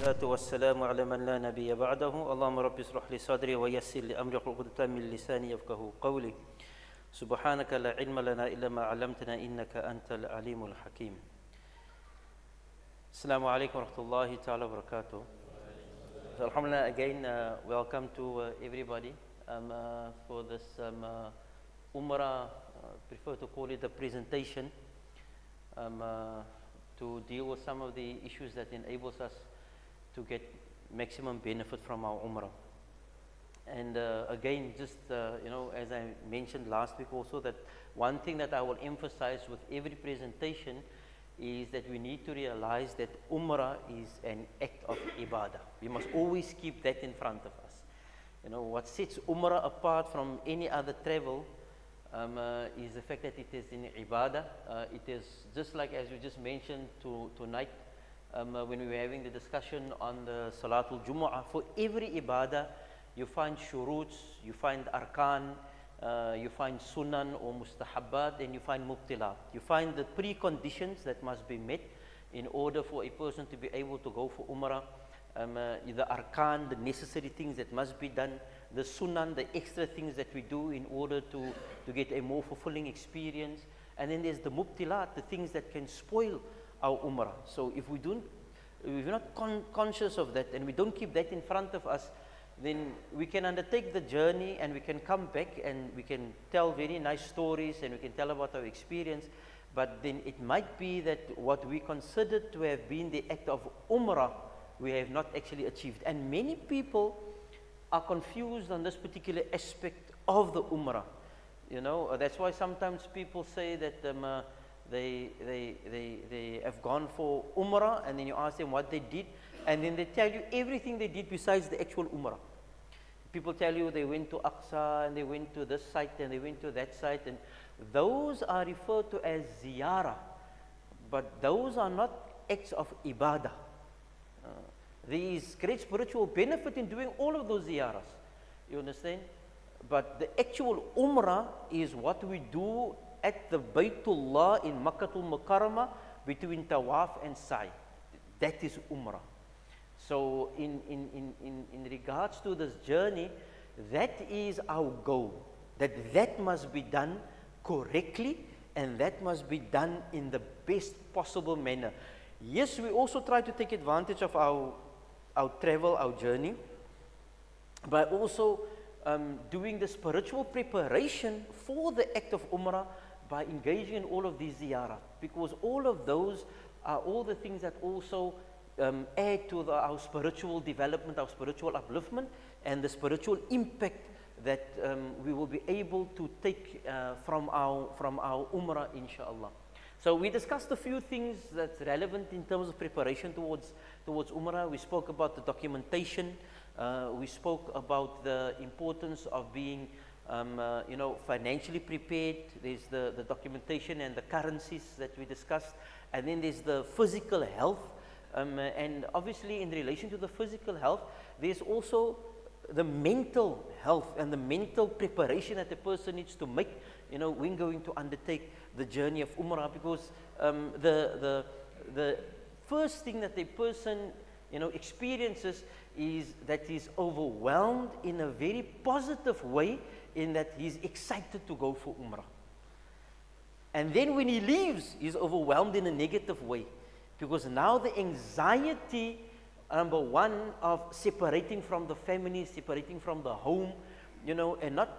والصلاة والسلام على من لا نبي بعده اللهم رب اشرح لي صدري ويسر لي أمري واحلل عقدة من لساني يفقهوا قولي سبحانك لا علم لنا إلا ما علمتنا إنك أنت العليم الحكيم. Assalamu alaikum wa rahmatullahi ta'ala wa barakatuh. So alhamdulillah, again welcome to everybody for this Umrah, prefer to call it a presentation, to deal with some of the issues that enables us to get maximum benefit from our Umrah. And again, just as I mentioned last week also, that one thing that I will emphasize with every presentation is that we need to realize that Umrah is an act of ibadah. We must always keep that in front of us. What sets Umrah apart from any other travel is the fact that it is in ibadah. It is just like, as you just mentioned tonight, when we were having the discussion on the Salatul Jumu'ah, for every ibadah you find shuruts, you find arkan, you find sunan or mustahabbat, and you find mubtilat. You find the preconditions that must be met in order for a person to be able to go for Umrah. The arkan, the necessary things that must be done, the sunan, the extra things that we do in order to get a more fulfilling experience. And then there's the mubtilat, the things that can spoil our Umrah. So if we're not conscious of that and we don't keep that in front of us, then we can undertake the journey and we can come back and we can tell very nice stories and we can tell about our experience, but then it might be that what we considered to have been the act of Umrah, we have not actually achieved. And many people are confused on this particular aspect of the Umrah. That's why sometimes people say that they have gone for Umrah, and then you ask them what they did, and then they tell you everything they did besides the actual Umrah. People tell you they went to Aqsa, and they went to this site, and they went to that site, and those are referred to as ziyarah, but those are not acts of ibadah. There is great spiritual benefit in doing all of those ziyarahs, you understand? But the actual Umrah is what we do at the Baytullah in Makkatul Mukarramah between Tawaf and Sa'i. That is Umrah. So in regards to this journey, that is our goal. That must be done correctly, and that must be done in the best possible manner. Yes, we also try to take advantage of our travel, our journey, by also doing the spiritual preparation for the act of Umrah by engaging in all of these ziyarah, because all of those are all the things that also add to our spiritual development, our spiritual upliftment, and the spiritual impact that we will be able to take from our Umrah, inshallah. So we discussed a few things that's relevant in terms of preparation towards Umrah. We spoke about the documentation. We spoke about the importance of being financially prepared. There's the documentation and the currencies that we discussed. And then there's the physical health. And obviously in relation to the physical health, there's also the mental health and the mental preparation that the person needs to make, when going to undertake the journey of Umrah. Because the first thing that a person experiences is that he's overwhelmed in a very positive way, in that he's excited to go for Umrah. And then when he leaves, he's overwhelmed in a negative way, because now the anxiety, number one, of separating from the family, separating from the home, and not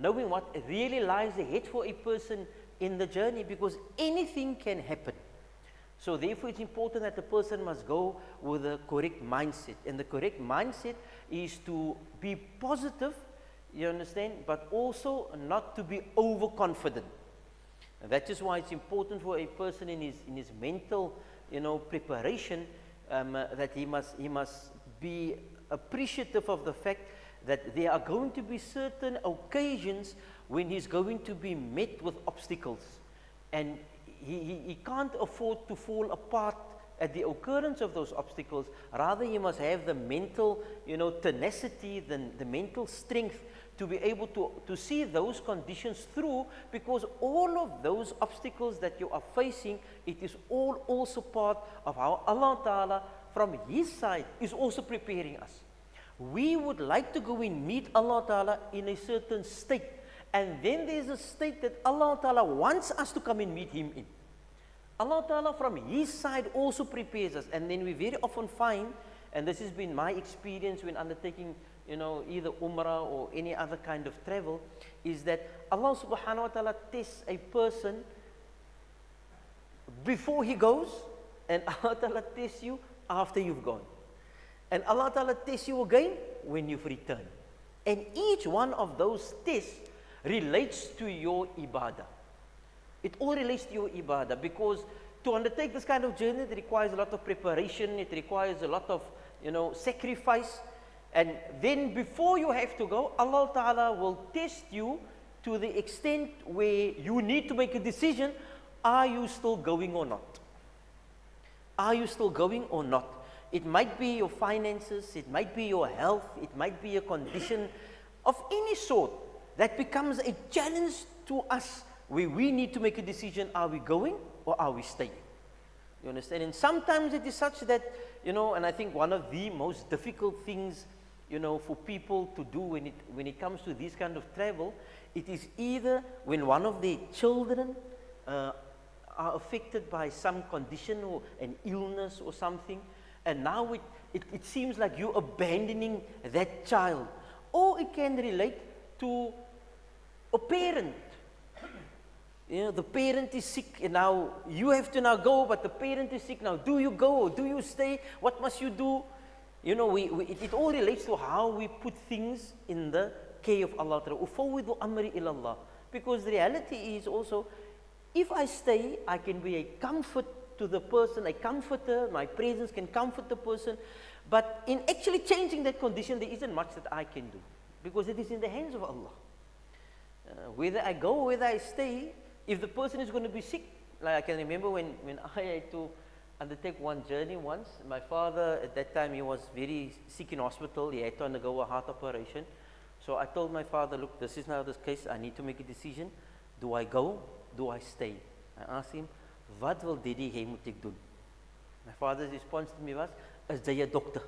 knowing what really lies ahead for a person in the journey, because anything can happen. So therefore it's important that the person must go with a correct mindset, and the correct mindset is to be positive, you understand, but also not to be overconfident. And that is why it's important for a person in his mental preparation, that he must be appreciative of the fact that there are going to be certain occasions when he's going to be met with obstacles, and he can't afford to fall apart at the occurrence of those obstacles. Rather, he must have the mental tenacity, the mental strength to be able to see those conditions through, because all of those obstacles that you are facing, it is all also part of how Allah Ta'ala from His side is also preparing us. We would like to go and meet Allah Ta'ala in a certain state. And then there's a state that Allah Ta'ala wants us to come and meet Him in. Allah Ta'ala from His side also prepares us. And then we very often find, and this has been my experience when undertaking, either Umrah or any other kind of travel, is that Allah Subhanahu wa Ta'ala tests a person before he goes, and Allah Ta'ala tests you after you've gone. And Allah Ta'ala tests you again when you've returned. And each one of those tests relates to your ibadah. It all relates to your ibadah, because to undertake this kind of journey, it requires a lot of preparation, it requires a lot of, sacrifice. And then before you have to go, Allah Ta'ala will test you to the extent where you need to make a decision. Are you still going or not? Are you still going or not? It might be your finances, it might be your health, it might be a condition of any sort that becomes a challenge to us, where we need to make a decision, are we going or are we staying? You understand? And sometimes it is such that, and I think one of the most difficult things, for people to do when it comes to this kind of travel, it is either when one of their children are affected by some condition or an illness or something, and now it seems like you're abandoning that child. Or it can relate to a parent. The parent is sick, and now you have to now go, but the parent is sick. Now, do you go or do you stay? What must you do? It all relates to how we put things in the care of Allah. Ufawwidu amri ilallah. Because the reality is also, if I stay, I can be a comfort to the person, a comforter. My presence can comfort the person. But in actually changing that condition, there isn't much that I can do, because it is in the hands of Allah. Whether I go or whether I stay, if the person is going to be sick, like I can remember when I had to undertake one journey once, my father at that time, he was very sick in hospital, he had to undergo a heart operation. So I told my father, look, this is now this case, I need to make a decision. Do I go? Do I stay? I asked him, wat wil Daddy hê moet ek doen? My father's response to me was, is jy 'n dokter?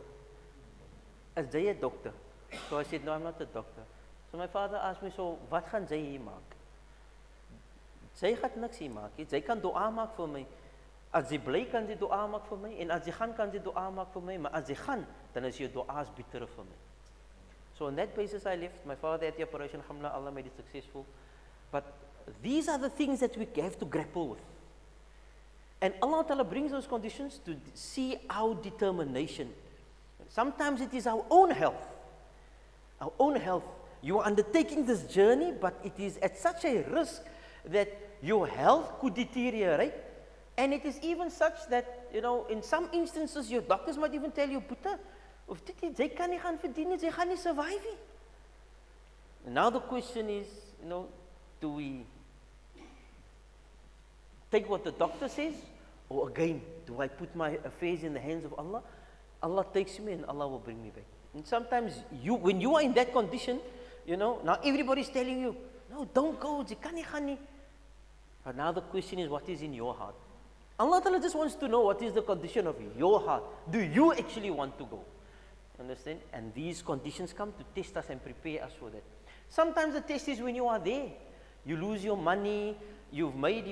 Is jy 'n dokter? So I said, no, I'm not a doctor. So my father asked me, so wat gaan jy hier maak? Sy gaan niks hier maak. Sy kan dua maak vir my. As jy bly kan jy dua maak vir my, en as jy gaan kan jy dua maak vir my, maar as jy gaan, dan is jou dua's bitter vir my. So on that basis I left. My father had the operation, alhamdulillah, Allah made it successful. But these are the things that we have to grapple with. And Allah Ta'ala brings those conditions to see our determination. Sometimes it is our own health. Our own health. You are undertaking this journey, but it is at such a risk that your health could deteriorate. And it is even such that, in some instances, your doctors might even tell you, Boeta, of dit jy kan nie gaan verdien nie, jy gaan nie survive nie. Now the question is, do we take what the doctor says, or again, do I put my affairs in the hands of Allah? Allah takes me and Allah will bring me back. And sometimes when you are in that condition, now everybody is telling you, no, don't go, jy kan nie gaan nie. But now the question is, what is in your heart? Allah Ta'ala just wants to know what is the condition of your heart. Do you actually want to go? Understand? And these conditions come to test us and prepare us for that. Sometimes the test is when you are there. You lose your money, you've made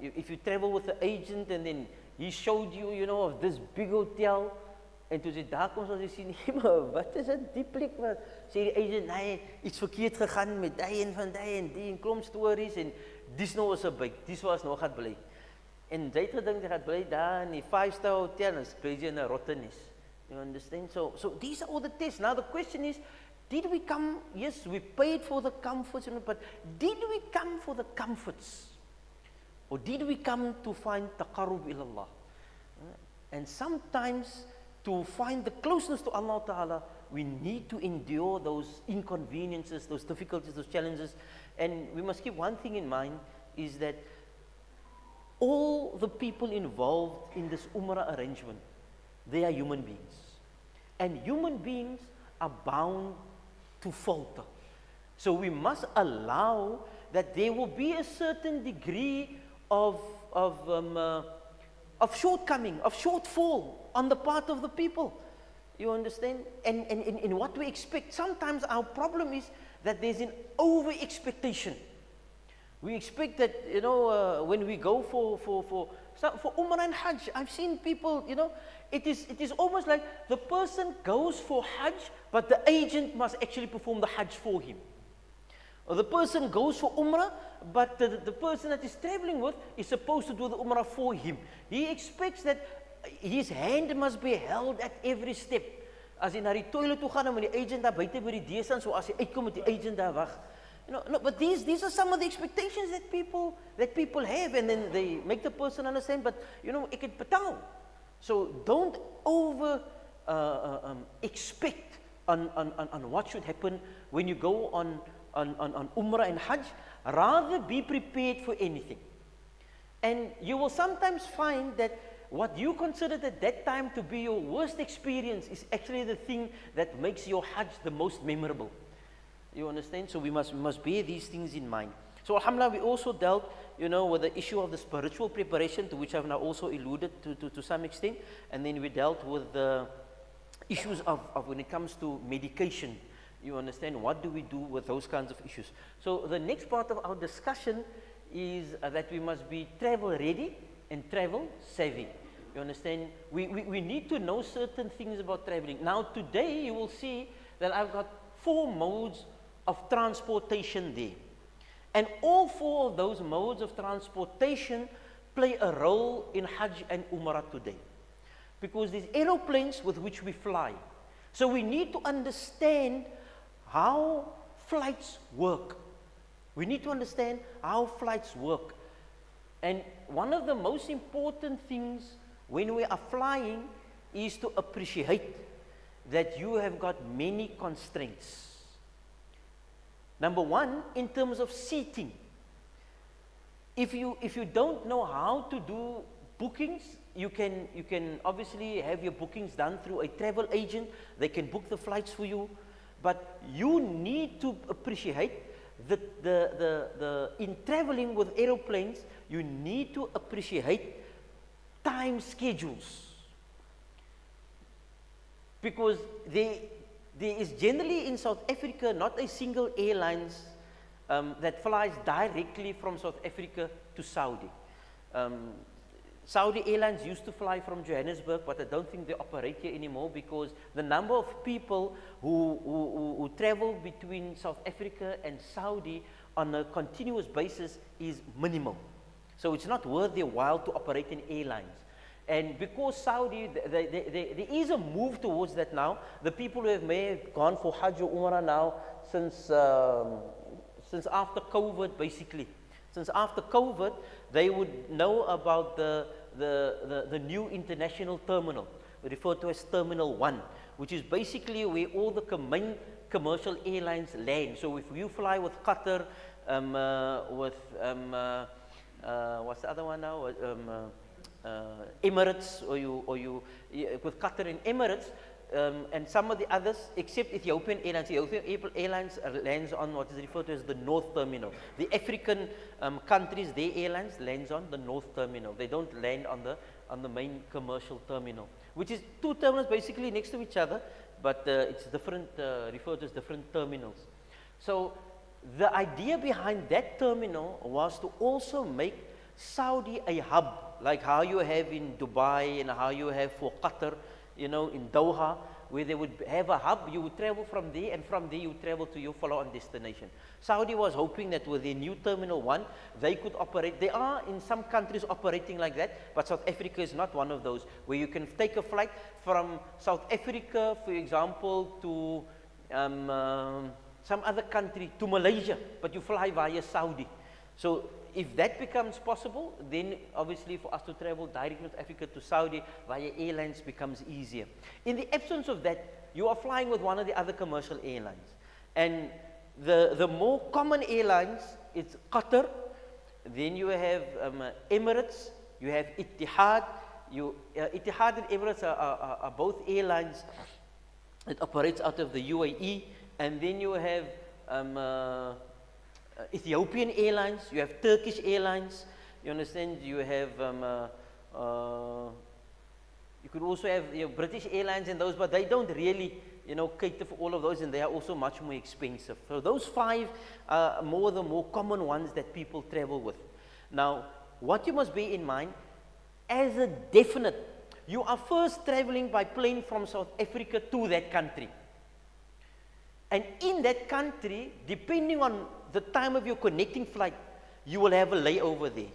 if you travel with the agent and then he showed you, of this big hotel, en toe sy daar kom, sy sê, nee, maar wat is dit, die plek, wat? Sê die agent, nee, iets verkeerd gegaan met die en van die en die en klomp stories, en dis nou was 'n byt, dis was nog gaat bly. En sy het gedink, jy gaat bly daar in die 5-star hotel, en bly jy in 'n rottenis. You understand? So these are all the tests. Now the question is, did we come? Yes, we paid for the comforts, but did we come for the comforts? Or did we come to find taqarrub ila Allah? And sometimes to find the closeness to Allah Ta'ala, we need to endure those inconveniences, those difficulties, those challenges. And we must keep one thing in mind, is that all the people involved in this Umrah arrangement, they are human beings. And human beings are bound to falter. So we must allow that there will be a certain degree of of shortcoming, of shortfall on the part of the people. You understand? And in what we expect, sometimes our problem is that there's an over-expectation. We expect that, when we go for Umrah and Hajj, I've seen people, it is almost like the person goes for Hajj, but the agent must actually perform the Hajj for him. Or the person goes for Umrah, but the person that is traveling with is supposed to do the Umrah for him. He expects that his hand must be held at every step. As hy na die toilet toe gaan, dan moet die agent daar buite by die deur staan, so as hy uitkom met die agent daar wag. No, but these are some of the expectations that people have, and then they make the person understand. But ek het betaal. So don't over expect on what should happen when you go on Umrah and Hajj. Rather be prepared for anything. And you will sometimes find that what you considered at that time to be your worst experience is actually the thing that makes your Hajj the most memorable. You understand? So we must bear these things in mind. So alhamdulillah, we also dealt, with the issue of the spiritual preparation, to which I've now also alluded to some extent. And then we dealt with the issues of when it comes to medication. You understand? What do we do with those kinds of issues? So the next part of our discussion is that we must be travel ready and travel savvy. You understand? We need to know certain things about traveling. Now today you will see that I've got 4 modes of transportation there. And all 4 of those modes of transportation play a role in Hajj and Umrah today. Because there's aeroplanes with which we fly. So we need to understand how flights work. We need to understand how flights work. And one of the most important things when we are flying is to appreciate that you have got many constraints. Number one, in terms of seating. If you don't know how to do bookings, you can obviously have your bookings done through a travel agent. They can book the flights for you. But you need to appreciate that in traveling with aeroplanes, you need to appreciate time schedules. Because there is generally in South Africa not a single airlines that flies directly from South Africa to Saudi. Saudi Airlines used to fly from Johannesburg, but I don't think they operate here anymore because the number of people who travel between South Africa and Saudi on a continuous basis is minimal. So it's not worth their while to operate in airlines. And because Saudi, there is a move towards that now. The people who may have gone for Hajj or Umrah now since after COVID, basically. Since after COVID, they would know about the new international terminal, referred to as Terminal 1, which is basically where all the main commercial airlines land. So if you fly with Qatar, what's the other one now? Emirates, or you with Qatar and Emirates, and some of the others, except Ethiopian Airlines. Ethiopian Airlines lands on what is referred to as the North Terminal. The African countries, their airlines lands on the North Terminal. They don't land on the main commercial terminal, which is 2 terminals basically next to each other, but it's different, referred to as different terminals. So the idea behind that terminal was to also make Saudi a hub, like how you have in Dubai and how you have for Qatar, in Doha, where they would have a hub. You would travel from there, and from there you would travel to your follow-on destination. Saudi was hoping that with their new Terminal 1, they could operate. They are in some countries operating like that, but South Africa is not one of those, where you can take a flight from South Africa, for example, to some other country, to Malaysia, but you fly via Saudi. So if that becomes possible, then obviously for us to travel directly to Africa to Saudi via airlines becomes easier. In the absence of that, you are flying with one of the other commercial airlines. And the more common airlines, it's Qatar, then you have Emirates, you have Etihad. Etihad and Emirates are both airlines that operates out of the UAE, and then you have Ethiopian Airlines, you have Turkish Airlines, you understand, you have You could also have British Airlines and those, but they don't really, cater for all of those, and they are also much more expensive. So those 5 are the more common ones that people travel with. Now, what you must bear in mind, as a definite, you are first traveling by plane from South Africa to that country. And in that country, depending on the time of your connecting flight, you will have a layover there.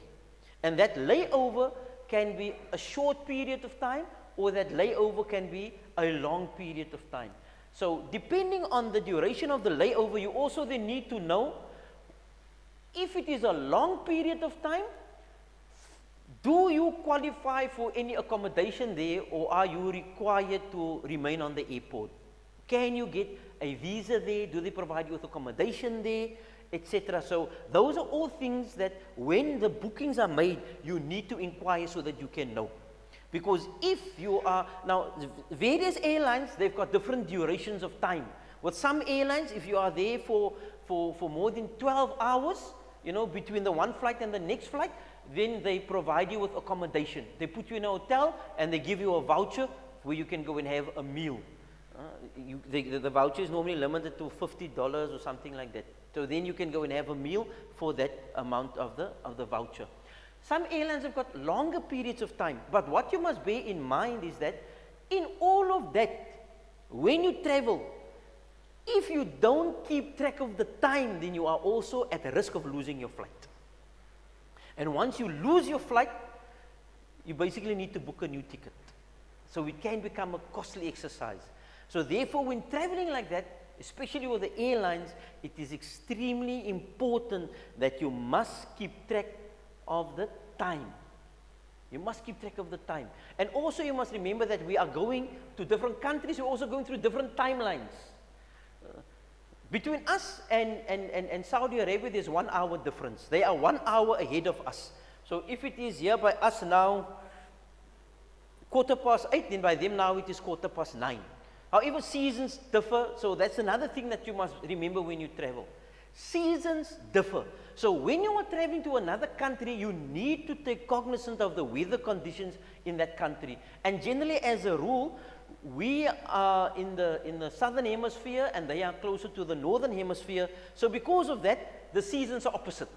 And that layover can be a short period of time, or that layover can be a long period of time. So depending on the duration of the layover, you also then need to know if it is a long period of time, do you qualify for any accommodation there, or are you required to remain on the airport? Can you get a visa there? Do they provide you with accommodation there, etc.? So those are all things that when the bookings are made, you need to inquire so that you can know. Because if you are, now various airlines, they've got different durations of time. With some airlines, if you are there for more than 12 hours, between the one flight and the next flight, then they provide you with accommodation. They put you in a hotel and they give you a voucher where you can go and have a meal. The voucher is normally limited to $50 or something like that. So then you can go and have a meal for that amount of the voucher. Some airlines have got longer periods of time, but what you must bear in mind is that in all of that, when you travel, if you don't keep track of the time, then you are also at the risk of losing your flight. And once you lose your flight, you basically need to book a new ticket. So it can become a costly exercise. So therefore, when traveling like that, especially with the airlines, it is extremely important that you must keep track of the time. You must keep track of the time. And also you must remember that we are going to different countries, we're also going through different timelines. Between us and Saudi Arabia, there's 1 hour difference. They are 1 hour ahead of us. So if it is here by us now 8:15, then by them now it is 9:15. However, seasons differ, so that's another thing that you must remember when you travel. Seasons differ. So when you are traveling to another country, you need to take cognizance of the weather conditions in that country. And generally, as a rule, we are in the southern hemisphere and they are closer to the northern hemisphere. So because of that, the seasons are opposite.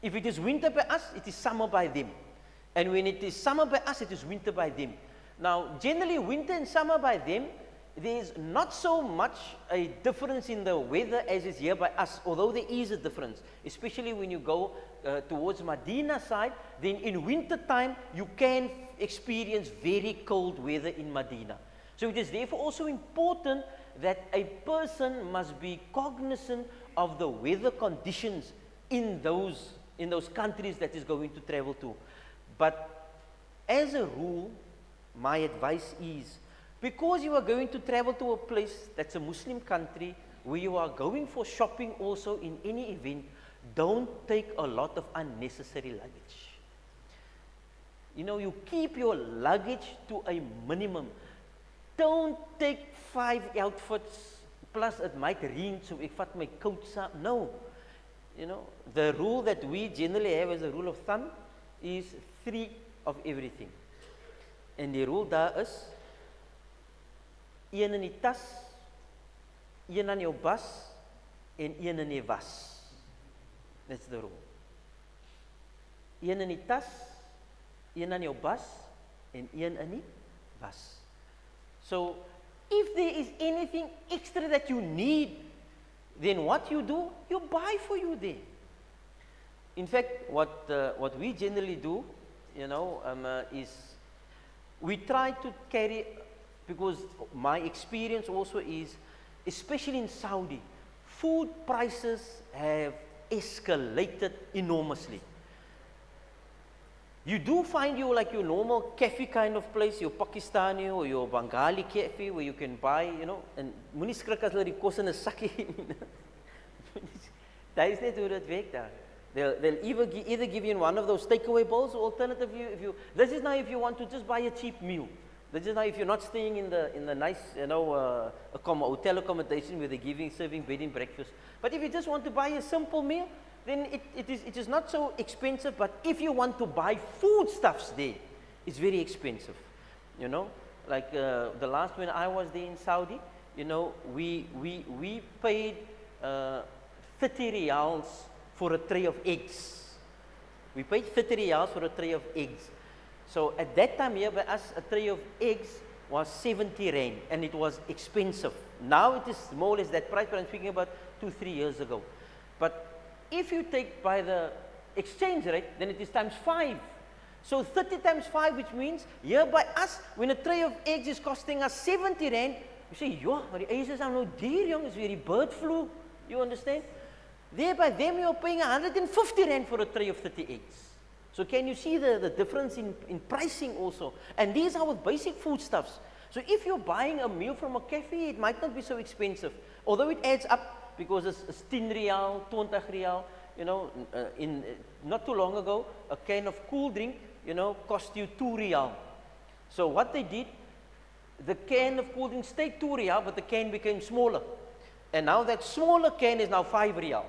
If it is winter by us, it is summer by them. And when it is summer by us, it is winter by them. Now, generally, winter and summer by them, there is not so much a difference in the weather as is here by us, although there is a difference, especially when you go towards Medina side. Then in winter time, you can experience very cold weather in Medina. So it is therefore also important that a person must be cognizant of the weather conditions in those countries that is going to travel to. But as a rule, my advice is, because you are going to travel to a place that's a Muslim country, where you are going for shopping also in any event, don't take a lot of unnecessary luggage. You keep your luggage to a minimum. Don't take 5 outfits, plus it might rain, so ek vat my coat saam. No. The rule that we generally have as a rule of thumb is 3 of everything. En die rule daar is, 1 in die tas, 1 aan jou bas, en 1 in die was. That's the rule. 1 in die tas, 1 aan jou bas, en 1 in die was. So, if there is anything extra that you need, then what you do, you buy for you there. In fact, what we generally do, is we try to carry, because my experience also is, especially in Saudi, food prices have escalated enormously. You do find your normal cafe kind of place, your Pakistani or your Bengali cafe where you can buy, and moenie skrik as hulle die kos in 'n sakkie. That is not hoe dit werk daar. They'll either give you in one of those takeaway bowls, or alternatively, this is now if you want to just buy a cheap meal. This is now if you're not staying in the nice, hotel accommodation where they're serving bed and breakfast. But if you just want to buy a simple meal, then it is not so expensive. But if you want to buy foodstuffs there, it's very expensive. You know, like the last when I was there in Saudi, you know, we paid 30 riyals for a tray of eggs. We paid 30 riyals for a tray of eggs. So at that time here by us, a tray of eggs was 70 rand, and it was expensive. Now it is more or less that price, but I'm speaking about 2-3 years ago. But if you take by the exchange rate, then it is times 5. So 30 times 5, which means here by us, when a tray of eggs is costing us 70 rand, you say, yo, maar die eiers are no dear, young, it's very bird flu. You understand? There by them you're paying 150 rand for a tray of 30 eggs. So can you see the difference in pricing also? And these are with basic foodstuffs. So if you're buying a meal from a cafe, it might not be so expensive. Although it adds up because it's 10 riyal, 20 riyal. You know, not too long ago, a can of cool drink, you know, cost you 2 riyal. So what they did, the can of cool drink stayed 2 riyal, but the can became smaller. And now that smaller can is now 5 riyal.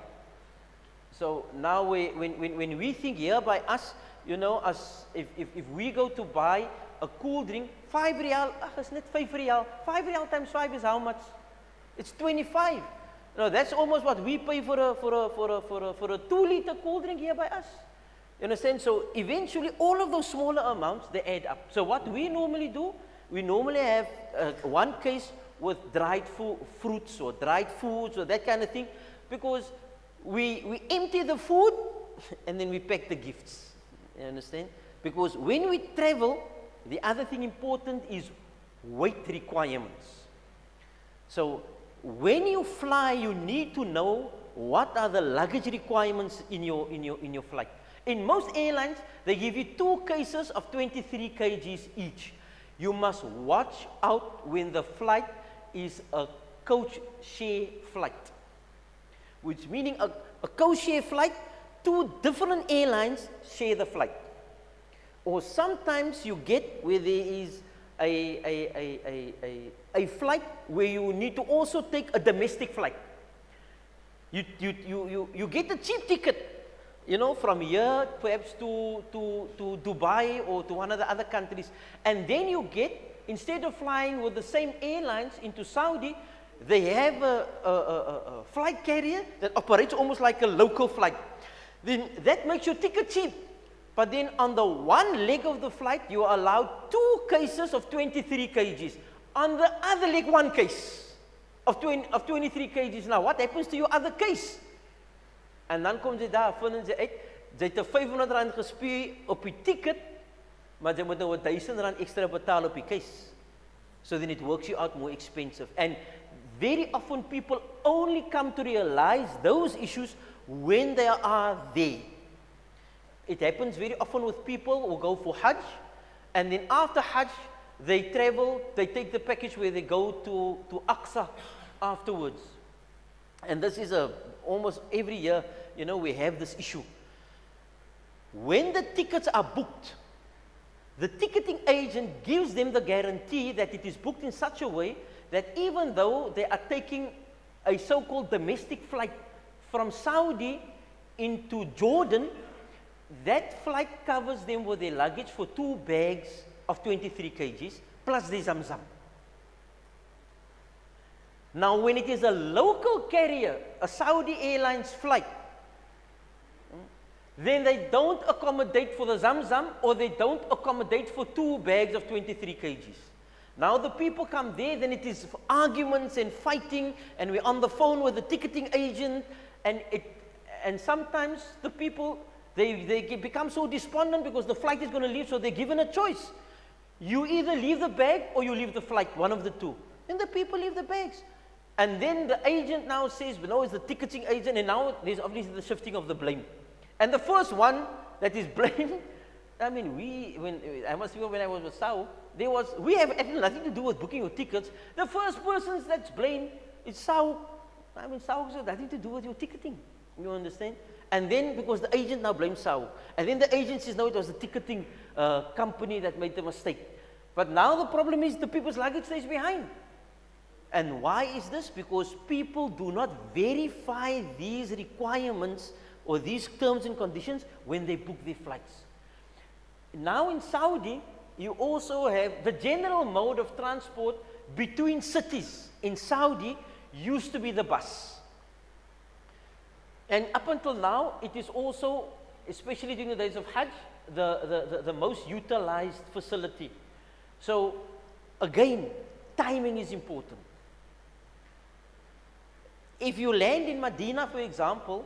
So now when we think here by us, you know, as if we go to buy a cool drink, 5 riyal, it's not 5 riyal. 5 riyal times 5 is how much? It's 25. No, that's almost what we pay for a 2-liter cool drink here by us. You understand? So eventually all of those smaller amounts, they add up. So what we normally do, we normally have one case with dried fruits or dried foods or that kind of thing, because we empty the food and then we pack the gifts. You understand? Because when we travel, the other thing important is weight requirements. So when you fly, you need to know what are the luggage requirements in your flight. In most airlines, they give you 2 cases of 23 kgs each. You must watch out when the flight is a coach share flight, which meaning a coach share flight, 2 different airlines share the flight. Or sometimes you get where there is a flight where you need to also take a domestic flight. You get a cheap ticket, you know, from here perhaps to Dubai or to one of the other countries, and then you get, instead of flying with the same airlines into Saudi, they have a flight carrier that operates almost like a local flight. Then that makes your ticket cheap. But then on the one leg of the flight, you are allowed 2 cases of 23 kgs. On the other leg, 1 case of 23 kgs. Now, what happens to your other case? En dan kom jy daar, vinden jy uit, jy het 'n 500 rand gespeer op die ticket, maar jy moet nou 1000 rand extra betaal op die case. So then it works you out more expensive. And very often people only come to realize those issues when they are there. It happens very often with people who go for Hajj, and then after Hajj, they travel, they take the package where they go to Aqsa afterwards. And this is almost every year, you know, we have this issue. When the tickets are booked, the ticketing agent gives them the guarantee that it is booked in such a way that even though they are taking a so-called domestic flight from Saudi into Jordan, that flight covers them with their luggage for 2 bags of 23 kgs plus the Zamzam. Now, when it is a local carrier, a Saudi Airlines flight, then they don't accommodate for the Zamzam, or they don't accommodate for 2 bags of 23 kgs. Now the people come there, then it is arguments and fighting, and we're on the phone with the ticketing agent, and sometimes the people, they become so despondent because the flight is going to leave, so they're given a choice. You either leave the bag or you leave the flight, one of the two. Then the people leave the bags. And then the agent now says, but no, it's the ticketing agent, and now there's obviously the shifting of the blame. And the first one that is blamed, I mean, when I was with Sao, we have nothing to do with booking your tickets. The first person that's blamed is Sao. I mean, Sao has nothing to do with your ticketing. You understand? And then, because the agent now blames Sao. And then the agent says, no, it was the ticketing company that made the mistake. But now the problem is the people's luggage stays behind. And why is this? Because people do not verify these requirements or these terms and conditions when they book their flights. Now in Saudi, you also have the general mode of transport between cities in Saudi used to be the bus. And up until now, it is also, especially during the days of Hajj, the most utilized facility. So again, timing is important. If you land in Medina, for example,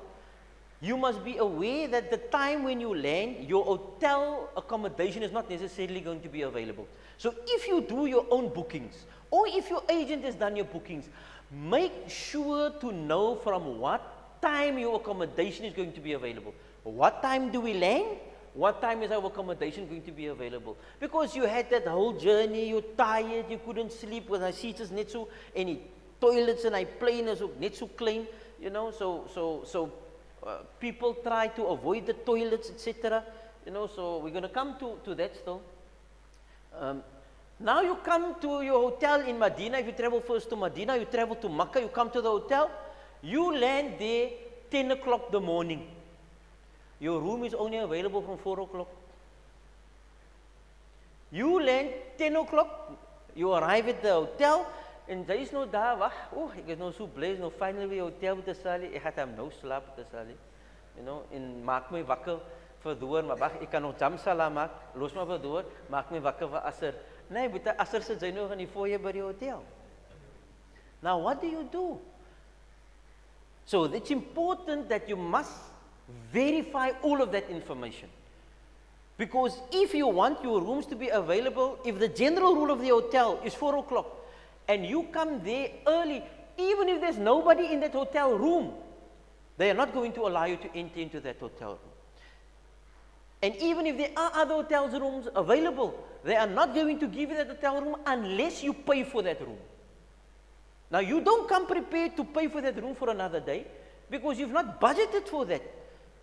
you must be aware that the time when you land, your hotel accommodation is not necessarily going to be available. So if you do your own bookings, or if your agent has done your bookings, make sure to know from what time your accommodation is going to be available. What time do we land? What time is our accommodation going to be available? Because you had that whole journey, you're tired, you couldn't sleep, with I see it's net so, any toilets and I plane is ook net so klein, you know, so people try to avoid the toilets, etc. You know, so we're going to come to that still. Now you come to your hotel in Medina. If you travel first to Medina, you travel to Makkah, you come to the hotel, you land there 10 o'clock the morning. Your room is only available from 4 o'clock. You land 10 o'clock, you arrive at the hotel, en daar is nou daar, wag, ek is nou so bly, nou finally by hotel met 'n salie, ek gaan hom nou slaap met 'n salie. You know, en maak my wakker vir door, maar wag, ek kan nog jam sala maak, los maar vir door, maak my wakker vir asr. Nee, but asr sit jy nog in die foyer by die hotel. Now what do you do? So it's important that you must verify all of that information. Because if you want your rooms to be available, if the general rule of the hotel is 4 o'clock, and you come there early, even if there's nobody in that hotel room, they are not going to allow you to enter into that hotel room. And even if there are other hotel rooms available, they are not going to give you that hotel room unless you pay for that room. Now you don't come prepared to pay for that room for another day, because you've not budgeted for that.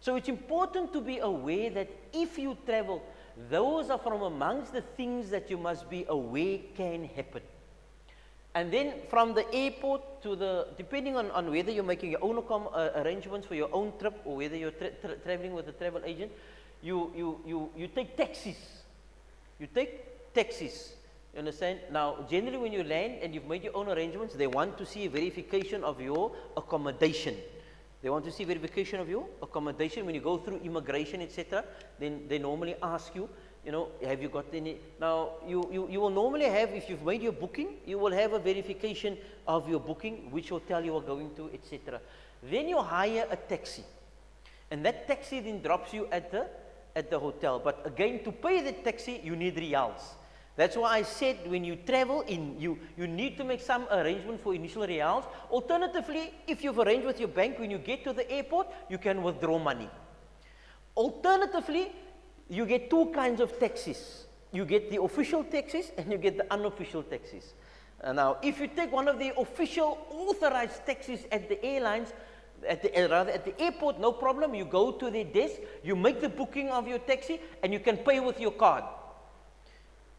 So it's important to be aware that if you travel, those are from amongst the things that you must be aware can happen. And then from the airport to the, depending on whether you're making your own arrangements for your own trip, or whether you're traveling with a travel agent, you take taxis. You take taxis. You understand? Now, generally when you land and you've made your own arrangements, they want to see a verification of your accommodation. They want to see verification of your accommodation. When you go through immigration, etc., then they normally ask you, you know, have you got any? Now, you will normally have, if you've made your booking, you will have a verification of your booking, which hotel you are going to, etc. Then you hire a taxi. And that taxi then drops you at the hotel. But again, to pay the taxi, you need riyals. That's why I said when you travel, you need to make some arrangement for initial riyals. Alternatively, if you've arranged with your bank, when you get to the airport, you can withdraw money. Alternatively, you get two kinds of taxis. You get the official taxis and you get the unofficial taxis. Now, if you take one of the official authorized taxis at the airlines, at the airport, no problem. You go to the desk, you make the booking of your taxi, and you can pay with your card.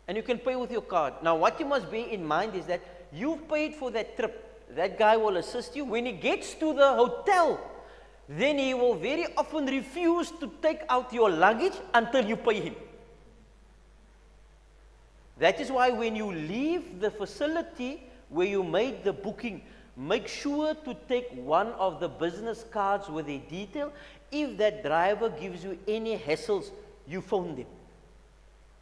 And you can pay with your card. Now, what you must bear in mind is that you've paid for that trip. That guy will assist you. When he gets to the hotel, then he will very often refuse to take out your luggage until you pay him. That is why when you leave the facility where you made the booking, make sure to take one of the business cards with a detail. If that driver gives you any hassles, you phone them.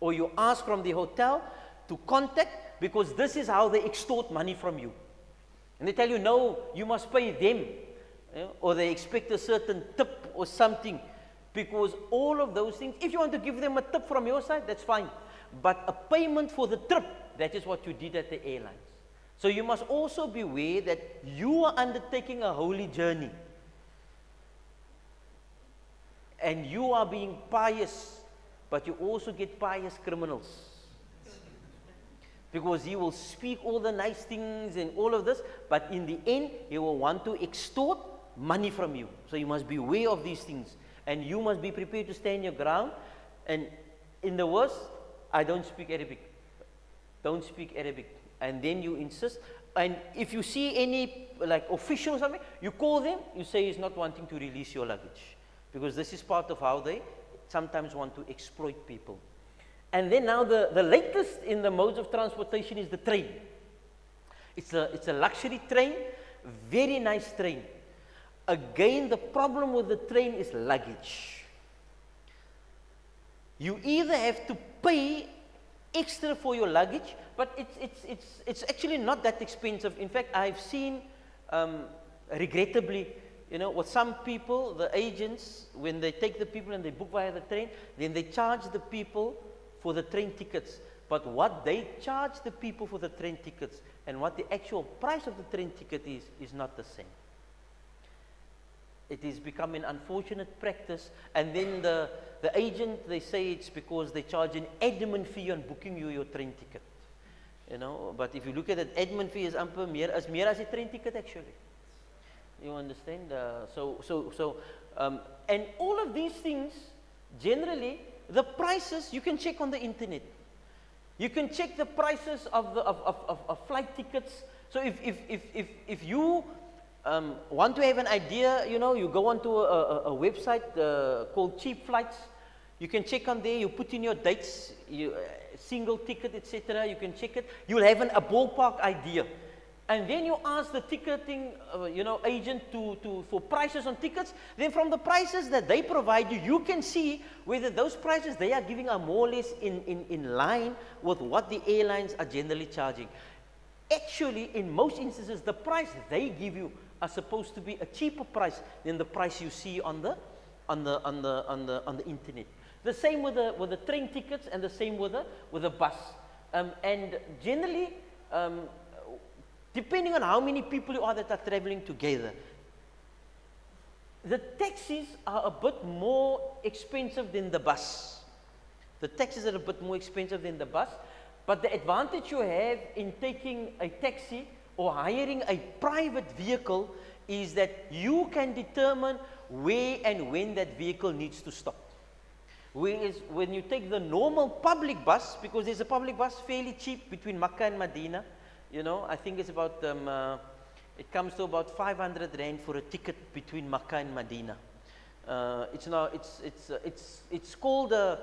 Or you ask from the hotel to contact, because this is how they extort money from you. And they tell you, no, you must pay them. Or they expect a certain tip or something. Because all of those things, if you want to give them a tip from your side, that's fine. But a payment for the trip, that is what you did at the airlines. So you must also be aware that you are undertaking a holy journey. And you are being pious, but you also get pious criminals. Because he will speak all the nice things and all of this, but in the end, he will want to extort money from you. So you must be aware of these things. And you must be prepared to stand your ground. And in the worst, I don't speak Arabic. Don't speak Arabic. And then you insist. And if you see any like official or something, you call them, you say he's not wanting to release your luggage. because this is part of how they sometimes want to exploit people. And then now the latest in the modes of transportation is the train. It's a luxury train, very nice train. Again, the problem with the train is luggage. You either have to pay extra for your luggage, but it's actually not that expensive. In fact, I've seen, regrettably, with some people, the agents, when they take the people and they book via the train, then they charge the people for the train tickets. But what they charge the people for the train tickets and what the actual price of the train ticket is not the same. It is becoming an unfortunate practice, and then the agent, they say it's because they charge an admin fee on booking you your train ticket. But if you look at it, admin fee is meer as a train ticket actually. You understand? And all of these things, generally, the prices you can check on the internet. You can check the prices of flight tickets. So if you want to have an idea, you go onto a website called Cheap Flights. You can check on there. You put in your dates, single ticket, etc. You can check it. You'll have a ballpark idea. And then you ask the ticketing, agent for prices on tickets. Then from the prices that they provide you, you can see whether those prices they are giving are more or less in line with what the airlines are generally charging. Actually, in most instances, the price they give you are supposed to be a cheaper price than the price you see on the internet. The same with the train tickets, and the same with the bus. And generally, depending on how many people you are that are traveling together, the taxis are a bit more expensive than the bus. The taxis are a bit more expensive than the bus, but the advantage you have in taking a taxi or hiring a private vehicle is that you can determine where and when that vehicle needs to stop. Whereas when you take the normal public bus, because there's a public bus fairly cheap between Makkah and Medina, I think it's about, it comes to about 500 Rand for a ticket between Makkah and Medina. It's called a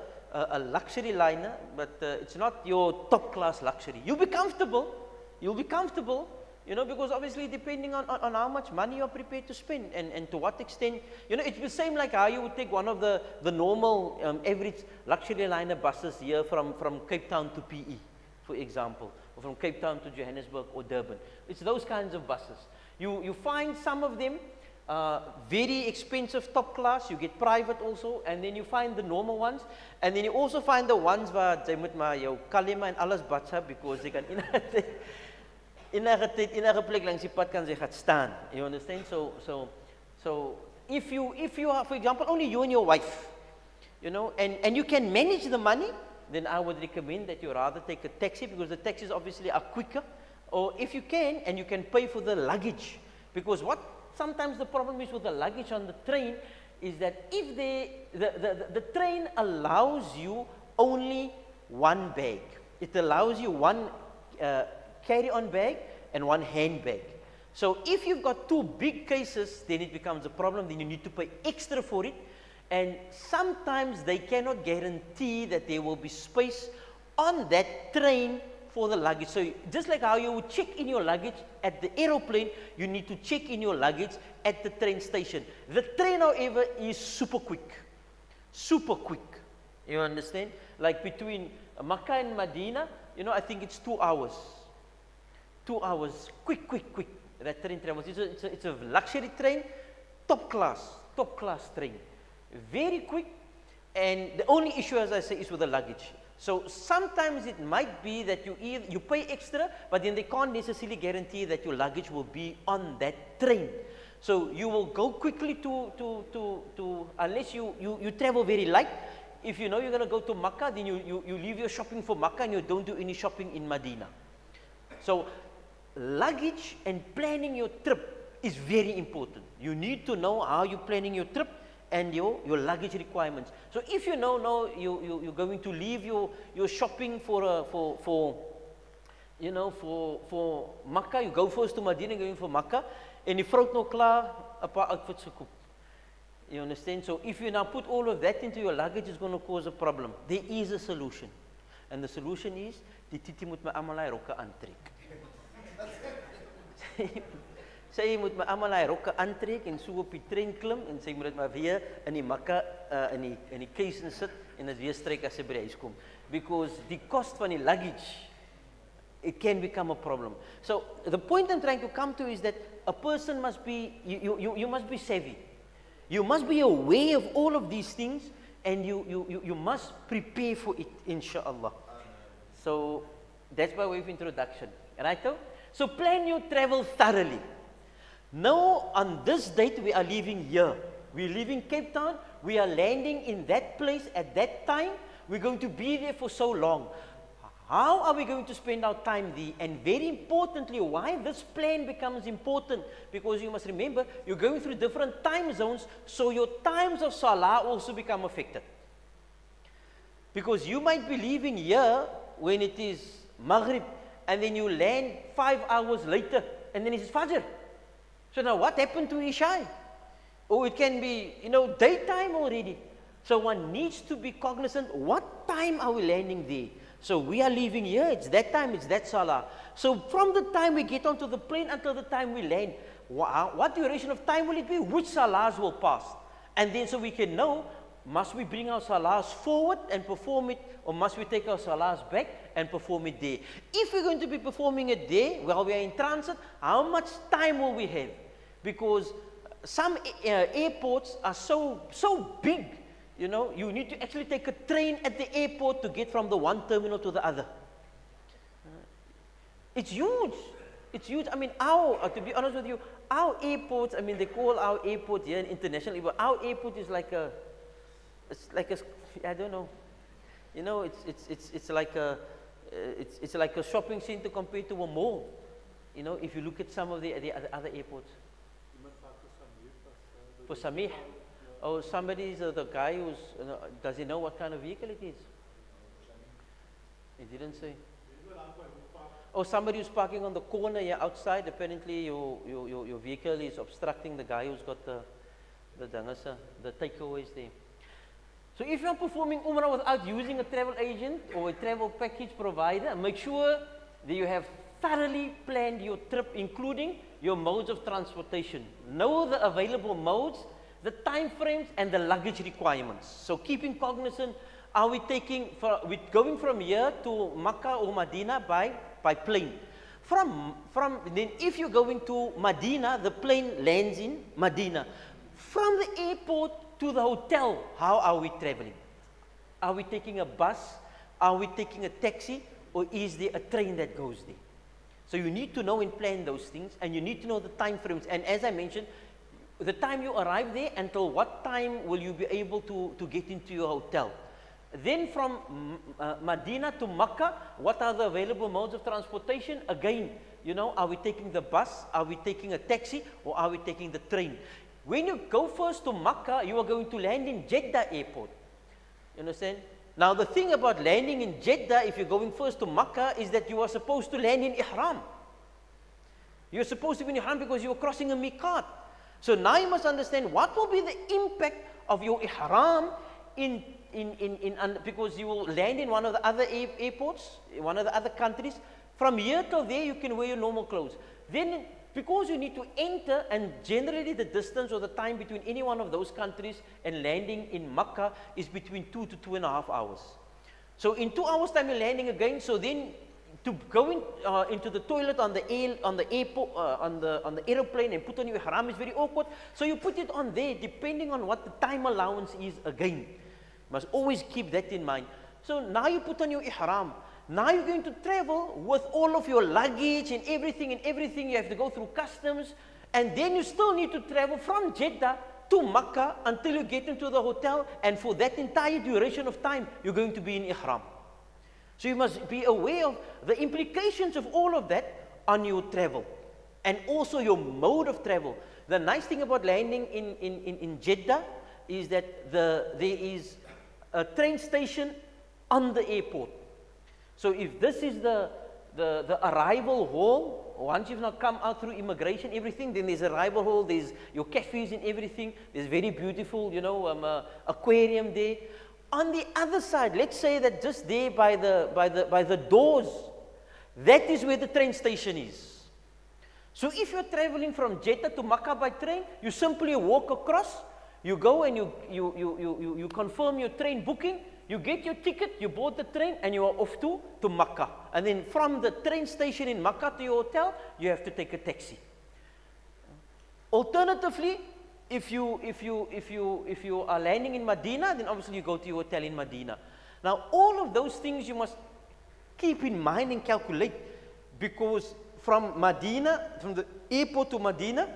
luxury liner, but it's not your top class luxury. You'll be comfortable, because obviously depending on how much money you're prepared to spend and to what extent, it's the same like how you would take one of the normal average luxury liner buses here from Cape Town to PE, for example, or from Cape Town to Johannesburg or Durban. It's those kinds of buses. You find some of them very expensive, top class. You get private also, and then you find the normal ones, and then you also find the ones waar jy moet maar jou kalema en alles batsa, because they can enige plek langs die pad kan sy gaan staan. You understand? So if you are, for example, only you and your wife, and you can manage the money, then I would recommend that you rather take a taxi, because the taxis obviously are quicker. Or if you can, and you can pay for the luggage, because what sometimes the problem is with the luggage on the train is that if the train allows you only one bag. It allows you one carry-on bag and one handbag. So if you've got two big cases, then it becomes a problem. Then you need to pay extra for it. And sometimes they cannot guarantee that there will be space on that train for the luggage. So just like how you would check in your luggage at the aeroplane, you need to check in your luggage at the train station. The train, however, is super quick. Super quick. You understand? Like between Makkah and Medina, I think it's 2 hours. 2 hours. Quick. That train travels. It's a luxury train, top class train. Very quick, and the only issue, as I say, is with the luggage. So sometimes it might be that you pay extra, but then they can't necessarily guarantee that your luggage will be on that train. So you will go quickly to unless you travel very light. If you know you're going to go to Makkah, then you leave your shopping for Makkah and you don't do any shopping in Medina. So luggage and planning your trip is very important. You need to know how you're planning your trip and your luggage requirements. So if you know you're going to leave your shopping for Makkah, you go first to Medina, going for Makkah, en die vrou het nou klaar 'n paar outfits gekoop. You understand? So if you now put all of that into your luggage, it's going to cause a problem. There is a solution. And the solution is, die Titi moet my almal hy rokke aantrek. Sy moet my almal hy rokke aantrek en so op die trein klim en sy moet dit maar weer in die makka in die case sit en dit weer strek as sy by die huis kom. Because die cost van die luggage, it can become a problem. So the point I'm trying to come to is that a person must be, you must be savvy. You must be aware of all of these things and you must prepare for it, inshallah. So that's by way of introduction. Right? So plan your travel thoroughly. Now on this date we are leaving here. We're leaving Cape Town. We are landing in that place at that time. We're going to be there for so long. How are we going to spend our time there? And very importantly, why this plan becomes important? Because you must remember, you're going through different time zones, so your times of salah also become affected. Because you might be leaving here when it is Maghrib, and then you land 5 hours later, and then it's Fajr. So now what happened to Isha? Or it can be, daytime already. So one needs to be cognizant, what time are we landing there? So we are leaving here, it's that time, it's that salah. So from the time we get onto the plane until the time we land, what duration of time will it be? Which salahs will pass? And then so we can know, must we bring our salahs forward and perform it, or must we take our salahs back and perform it there? If we're going to be performing it there, while we are in transit, how much time will we have? Because some airports are so big, you need to actually take a train at the airport to get from the one terminal to the other. It's huge. It's huge. I mean, to be honest with you, our airports, I mean, they call our airport here an international airport. Our airport is I don't know. It's like a shopping center compared to a mall. If you look at some of the other airports. For Samih. Oh, somebody is the guy who's, does he know what kind of vehicle it is? He didn't say. Oh, somebody who's parking on the corner here outside. Apparently your vehicle is obstructing the guy who's got the takeaways there. So if you're performing Umrah without using a travel agent or a travel package provider, make sure that you have thoroughly planned your trip, including your modes of transportation. Know the available modes, the time frames, and the luggage requirements. So keeping cognizant, are we going from here to Makkah or Medina by plane? Then if you're going to Medina, the plane lands in Medina. From the airport to the hotel, how are we traveling? Are we taking a bus? Are we taking a taxi? Or is there a train that goes there? So you need to know and plan those things, and you need to know the time frames. And as I mentioned, the time you arrive there, until what time will you be able to get into your hotel? Then from Medina to Makkah, what are the available modes of transportation? Again, are we taking the bus? Are we taking a taxi? Or are we taking the train? When you go first to Makkah, you are going to land in Jeddah airport. You understand? Now the thing about landing in Jeddah, if you're going first to Makkah, is that you are supposed to land in Ihram. You're supposed to be in Ihram because you are crossing a miqat. So now you must understand what will be the impact of your Ihram because you will land in one of the other airports, one of the other countries. From here till there, you can wear your normal clothes. Then, because you need to enter, and generally the distance or the time between any one of those countries and landing in Makkah is between 2 to 2.5 hours. So in 2 hours time you're landing again. So then to go into the toilet on the airport, on the aeroplane and put on your ihram is very awkward. So you put it on there depending on what the time allowance is again. Must always keep that in mind. So now you put on your ihram. Now you're going to travel with all of your luggage and everything you have to go through customs, and then you still need to travel from Jeddah to Makkah until you get into the hotel, and for that entire duration of time you're going to be in ihram. So you must be aware of the implications of all of that on your travel and also your mode of travel. The nice thing about landing in Jeddah is that there is a train station on the airport. So if this is the the arrival hall. Once you've not come out through immigration, everything, then there's arrival hall, there's your cafes and everything. There's very beautiful, aquarium there. On the other side, let's say that just there by the doors, that is where the train station is. So if you're traveling from Jeddah to Makkah by train, you simply walk across, you go and you confirm your train booking, you get your ticket, you board the train, and you are off to Makkah. And then from the train station in Makkah to your hotel, you have to take a taxi. Alternatively, if you are landing in Medina, then obviously you go to your hotel in Medina. Now, all of those things you must keep in mind and calculate, because from Medina, from the airport to Medina,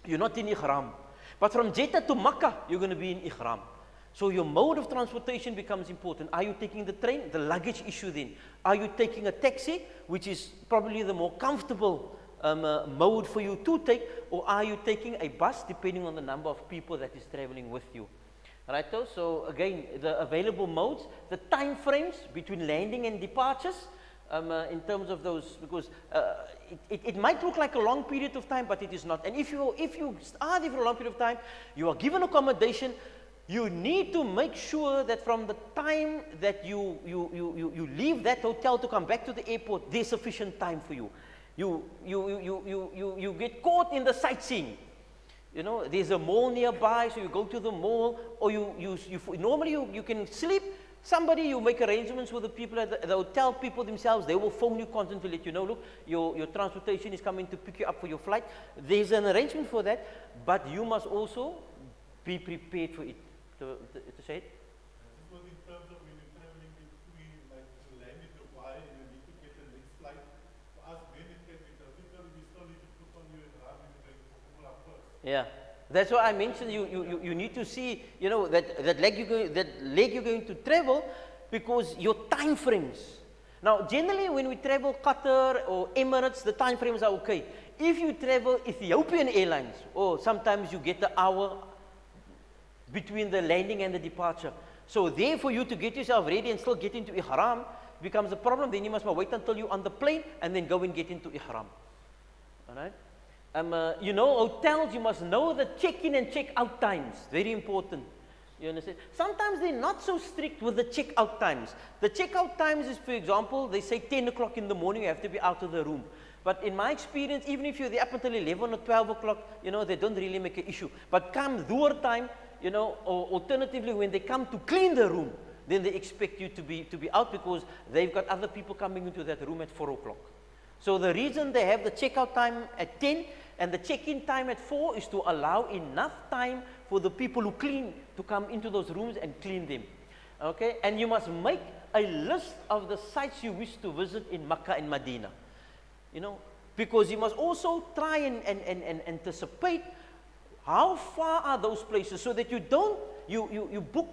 you're not in Ihram. But from Jeddah to Makkah, you're going to be in Ihram. So your mode of transportation becomes important. Are you taking the train? The luggage issue then. Are you taking a taxi, which is probably the more comfortable mode for you to take, or are you taking a bus, depending on the number of people that is traveling with you? Right? So again, the available modes, the time frames between landing and departures, in terms of those, because it might look like a long period of time, but it is not. And if you are there for a long period of time, you are given accommodation, you need to make sure that from the time that you leave that hotel to come back to the airport, there's sufficient time for you. You get caught in the sightseeing. You know, there's a mall nearby, so you go to the mall, or normally you can sleep. Somebody, you make arrangements with the people at the hotel people themselves. They will phone you constantly, let you know, look, your transportation is coming to pick you up for your flight. There's an arrangement for that, but you must also be prepared for it. To say it? This was in terms of when you're traveling between, like, you land in Dubai and you need to get the next flight. For us, when it can be difficult, we still need to put on your Ihram and you're going to Umrah first. Yeah. That's why I mentioned you need to see, that leg you're going to travel, because your time frames. Now, generally when we travel Qatar or Emirates, the time frames are okay. If you travel Ethiopian Airlines, or sometimes you get the hour between the landing and the departure. So there, for you to get yourself ready and still get into Ihram becomes a problem. Then you must wait until you're on the plane and then go and get into Ihram. All right? Hotels, you must know the check-in and check-out times. Very important. You understand? Sometimes they're not so strict with the check-out times. The check-out times is, for example, they say 10 o'clock in the morning, you have to be out of the room. But in my experience, even if you're there up until 11 or 12 o'clock, they don't really make an issue. But come Dhuhr time, or alternatively, when they come to clean the room, then they expect you to be out, because they've got other people coming into that room at 4 o'clock. So the reason they have the checkout time at 10 and the check-in time at 4 is to allow enough time for the people who clean to come into those rooms and clean them. Okay? And you must make a list of the sites you wish to visit in Makkah and Medina. Because you must also try and anticipate how far are those places, so that you book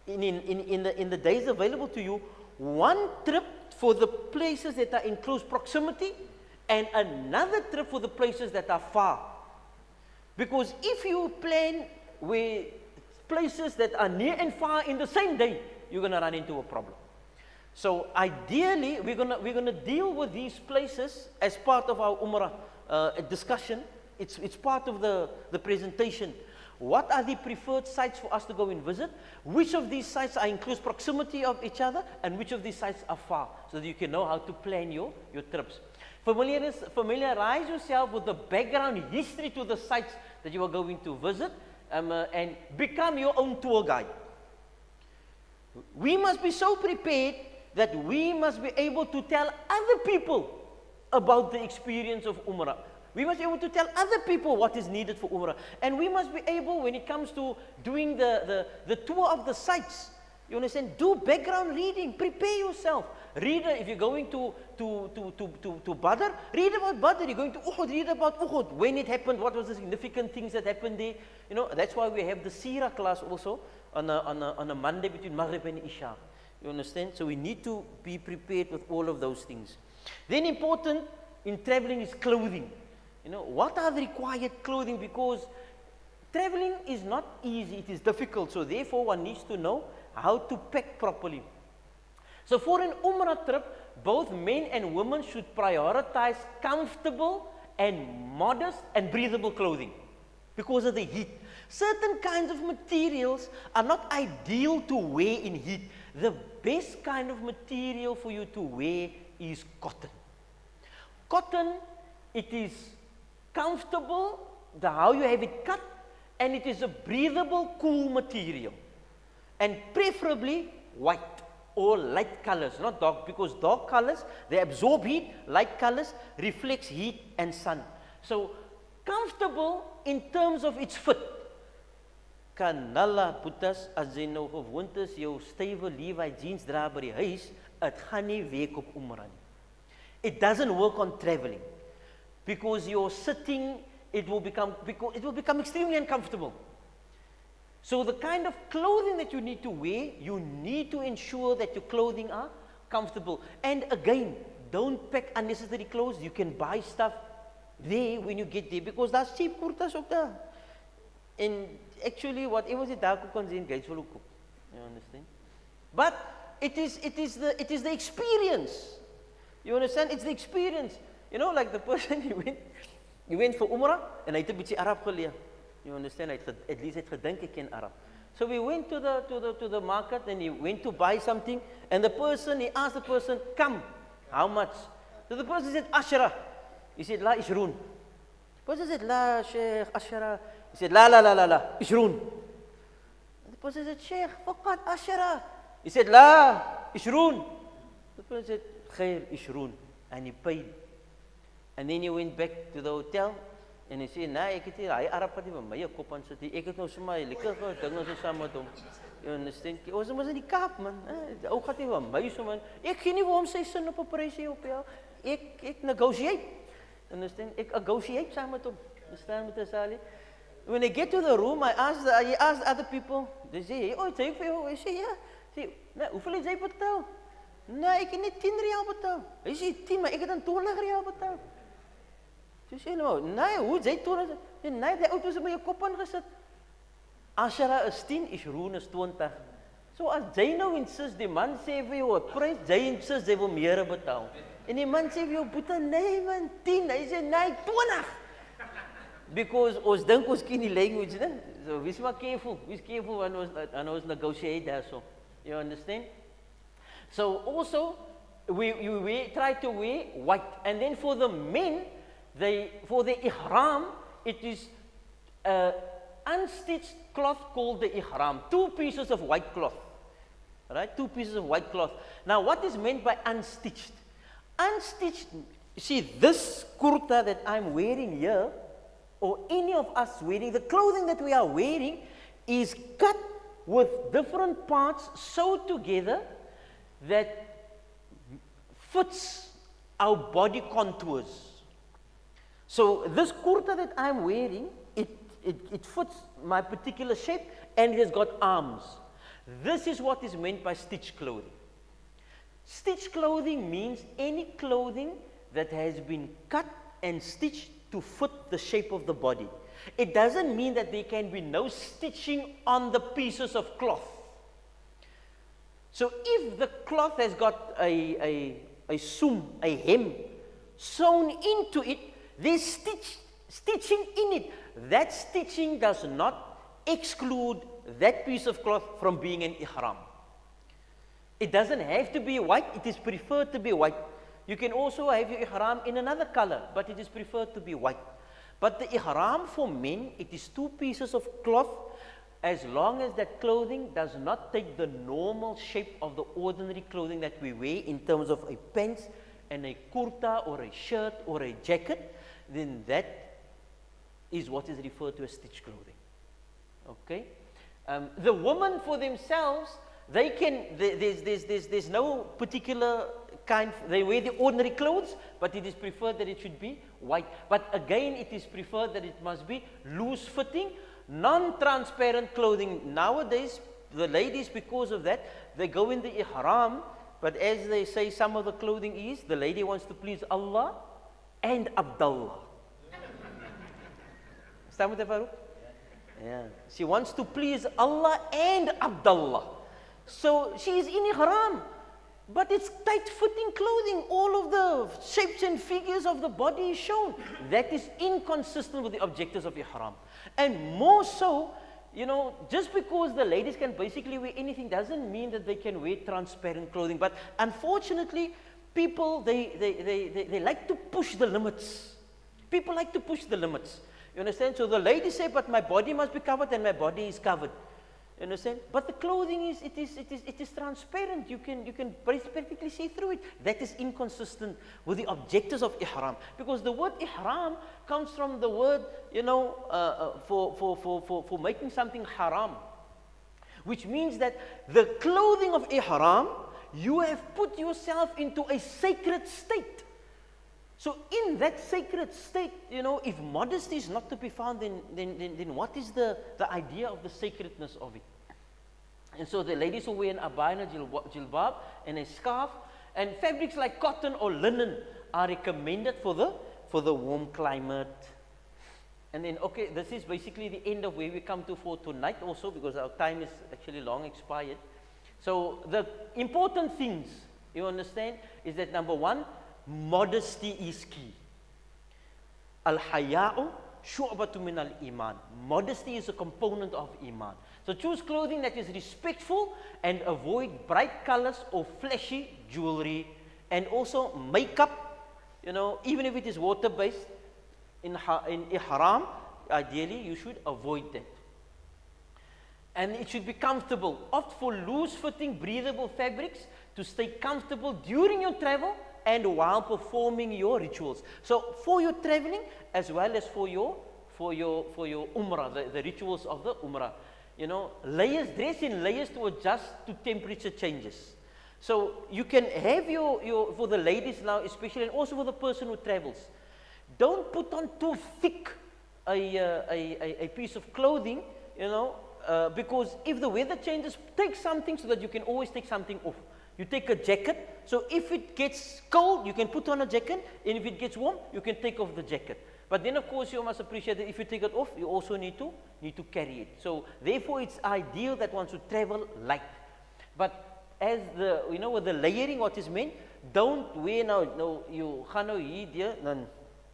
in the days available to you one trip for the places that are in close proximity and another trip for the places that are far. Because if you plan with places that are near and far in the same day, you're going to run into a problem. So ideally, we're gonna deal with these places as part of our Umrah discussion. It's part of the presentation. What are the preferred sites for us to go and visit? Which of these sites are in close proximity of each other, and which of these sites are far, so that you can know how to plan your trips. Familiarize yourself with the background history to the sites that you are going to visit, and become your own tour guide. We must be so prepared that we must be able to tell other people about the experience of Umrah. We must be able to tell other people what is needed for Umrah. And we must be able, when it comes to doing the tour of the sites, you understand, do background reading, prepare yourself. Read, if you're going to Badr, read about Badr. You're going to Uhud, read about Uhud, when it happened, what was the significant things that happened there. That's why we have the Seerah class also on a Monday between Maghrib and Isha. You understand? So we need to be prepared with all of those things. Then important in traveling is clothing. What are the required clothing? Because traveling is not easy, it is difficult. So therefore one needs to know how to pack properly. So for an Umrah trip, both men and women should prioritize comfortable and modest and breathable clothing because of the heat. Certain kinds of materials are not ideal to wear in heat. The best kind of material for you to wear is cotton. Cotton, it is comfortable, how you have it cut, and it is a breathable, cool material. And preferably white or light colors, not dark, because dark colors, they absorb heat, light colors reflects heat and sun. So comfortable in terms of its fit. Kan hulle boetes, as jy nou gewoond is, jou stywe Levi jeans dra by die huis, het gaan nie werk op Umrah nie. It doesn't work on traveling, because you're sitting, it will become extremely uncomfortable. So the kind of clothing that you need to wear, you need to ensure that your clothing are comfortable. And again, don't pack unnecessary clothes. You can buy stuff there when you get there, because that's cheap kurtas ook daar. And actually, whatever jy daar koop kan sien, guys wil ook koop. You understand? But it is the experience. You understand? It's the experience. You know, like the person he went for Umrah and hy het 'n bietjie Arab geleer. You understand? At least hy het gedink hy ken Arab. So we went to the market and he went to buy something, and he asked the person, "Come, how much?" So the person said, "Ashara." He said, "La ishrun." The person said, "La Sheikh, Ashara." He said, "La, ishrun." The person said, "Sheikh, faqat Ashara." He said, "La, ishrun." The person said, "Khair, ishrun." And he paid. And then he went back to the hotel and he said, "Nee, ek het hier hy Arab wat nie by my kop aan sit nie. Ek het nou sommer lekker dinge so saam met hom." You understand? Ons was in die Kaap, man. Ou gaan nie by my sommer. Ek gee nie vir hom sy sin op 'n prysie op ja. Ek negotiate. Understand? Ek negotiate saam met hom. Understand met Sali? When I get to the room, I asked other people. They say, "Hey, oh, jy vir jou." I say, "Ja." Sê, "Nee, hoeveel het jy betaal?" "Nee, ek het net 10 rial betaal." Hy sê, "10, maar ek het dan 20 rial betaal." Sy sê nou, "Nee, hoe jy 20? Nee, die outo's het by jou kop ingesit." Ashara is 10, ishrun is 20. So as jy nou insist, die man sê vir jou 'n prys, jy insist jy wil meer betaal. En die man sê vir jou, "Boeta, nee man, 10." Hy sê, "Nee, 20." Because ons dink ons ken die language, né? So we's careful when ons negotiate there, so. You understand? So also, we try to wear white. And then for the men, for the ihram, it is unstitched cloth called the ihram. 2 pieces of white cloth. Right? 2 pieces of white cloth. Now, what is meant by unstitched? Unstitched, see, this kurta that I'm wearing here, or any of us wearing, the clothing that we are wearing is cut with different parts sewed together that fits our body contours. So this kurta that I'm wearing, it fits my particular shape, and it has got arms. This is what is meant by stitched clothing. Stitched clothing means any clothing that has been cut and stitched to fit the shape of the body. It doesn't mean that there can be no stitching on the pieces of cloth. So if the cloth has got a hem sewn into it, there's stitching in it. That stitching does not exclude that piece of cloth from being an ihram. It doesn't have to be white, it is preferred to be white. You can also have your ihram in another color, but it is preferred to be white. But the ihram for men, it is 2 pieces of cloth, as long as that clothing does not take the normal shape of the ordinary clothing that we wear in terms of a pants and a kurta or a shirt or a jacket, then that is what is referred to as stitched clothing. Okay? The women for themselves, they can, there's no particular kind, they wear the ordinary clothes, but it is preferred that it should be white. But again, it is preferred that it must be loose fitting, non-transparent clothing. Nowadays, the ladies, because of that, they go in the ihram, but as they say, some of the clothing is, the lady wants to please Allah and Abdullah. Staan met Farouk? Yeah. She wants to please Allah and Abdullah. So she is in ihram. But it's tight-fitting clothing. All of the shapes and figures of the body is shown. That is inconsistent with the objectives of ihram. And more so, you know, just because the ladies can basically wear anything doesn't mean that they can wear transparent clothing. But unfortunately, people, they like to push the limits. People like to push the limits. You understand? So the ladies say, but my body must be covered, and my body is covered. You understand? But the clothing is transparent. You can practically see through it. That is inconsistent with the objectives of ihram. Because the word ihram comes from the word, you know, for making something haram. Which means that the clothing of ihram, you have put yourself into a sacred state. So in that sacred state, you know, if modesty is not to be found, then what is the idea of the sacredness of it? And so the ladies will wear an abaya and a jilbab and a scarf, and fabrics like cotton or linen are recommended for the warm climate. And then, okay, this is basically the end of where we come to for tonight also, because our time is actually long expired. So the important things, you understand, is that number one, modesty is key. Al-haya'u shu'batu min al-iman. Modesty is a component of iman. So choose clothing that is respectful and avoid bright colors or flashy jewelry. And also makeup, you know, even if it is water-based, in ihram, ideally you should avoid that. And it should be comfortable. Opt for loose-fitting, breathable fabrics to stay comfortable during your travel and while performing your rituals. So for your traveling as well as for your umrah, the rituals of the umrah. You know, layers, dress in layers to adjust to temperature changes. So you can have your for the ladies now especially, and also for the person who travels. Don't put on too thick a piece of clothing, you know, because if the weather changes, take something so that you can always take something off. You take a jacket, so if it gets cold, you can put on a jacket, and if it gets warm, you can take off the jacket. But then, of course, you must appreciate that if you take it off, you also need to carry it. So, therefore, it's ideal that one should travel light. But as the, you know, with the layering, what is meant, don't wear now, no, you gaan nou hier, dan,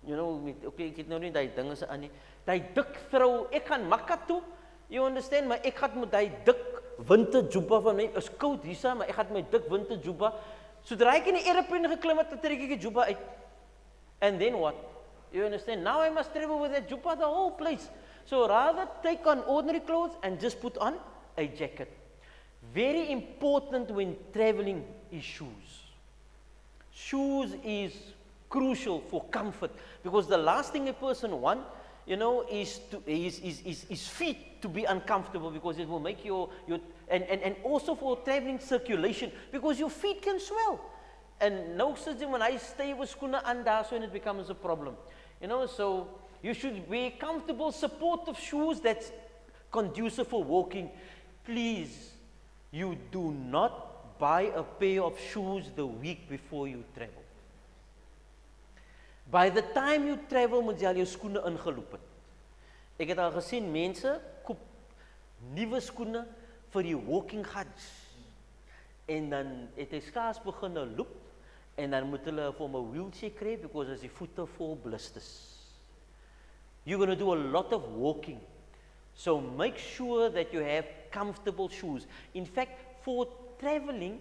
you know, okay, ek het nou nie die dinge se aan nie. Die dik throw, ek gaan Makka toe, you understand, maar ek gaan met die dik winter jubba van my, is koud hiersa, maar ek gaan my dik winter jubba. Sodra ek in die airplane geklim het, trek ek die jubba uit. And then what? You understand? Now I must travel with that jubba the whole place. So rather take on ordinary clothes and just put on a jacket. Very important when traveling is shoes. Shoes is crucial for comfort, because the last thing a person wants, you know, is feet to be uncomfortable, because it will make your and also for traveling circulation, because your feet can swell. And no such when I stay with skoene aan daar, so it becomes a problem. You know, so you should wear comfortable, supportive shoes that's conducive for walking. Please, you do not buy a pair of shoes the week before you travel. By the time you travel, moet jy al jou skoene ingeloop het. Ek het al gesien mense koop nuwe skoene vir die walking hajj. En dan het hy skaars begin loop, en dan moet hulle vir hom 'n wheelchair kry, because as die voete vol blisters. You're going to do a lot of walking. So make sure that you have comfortable shoes. In fact, for traveling,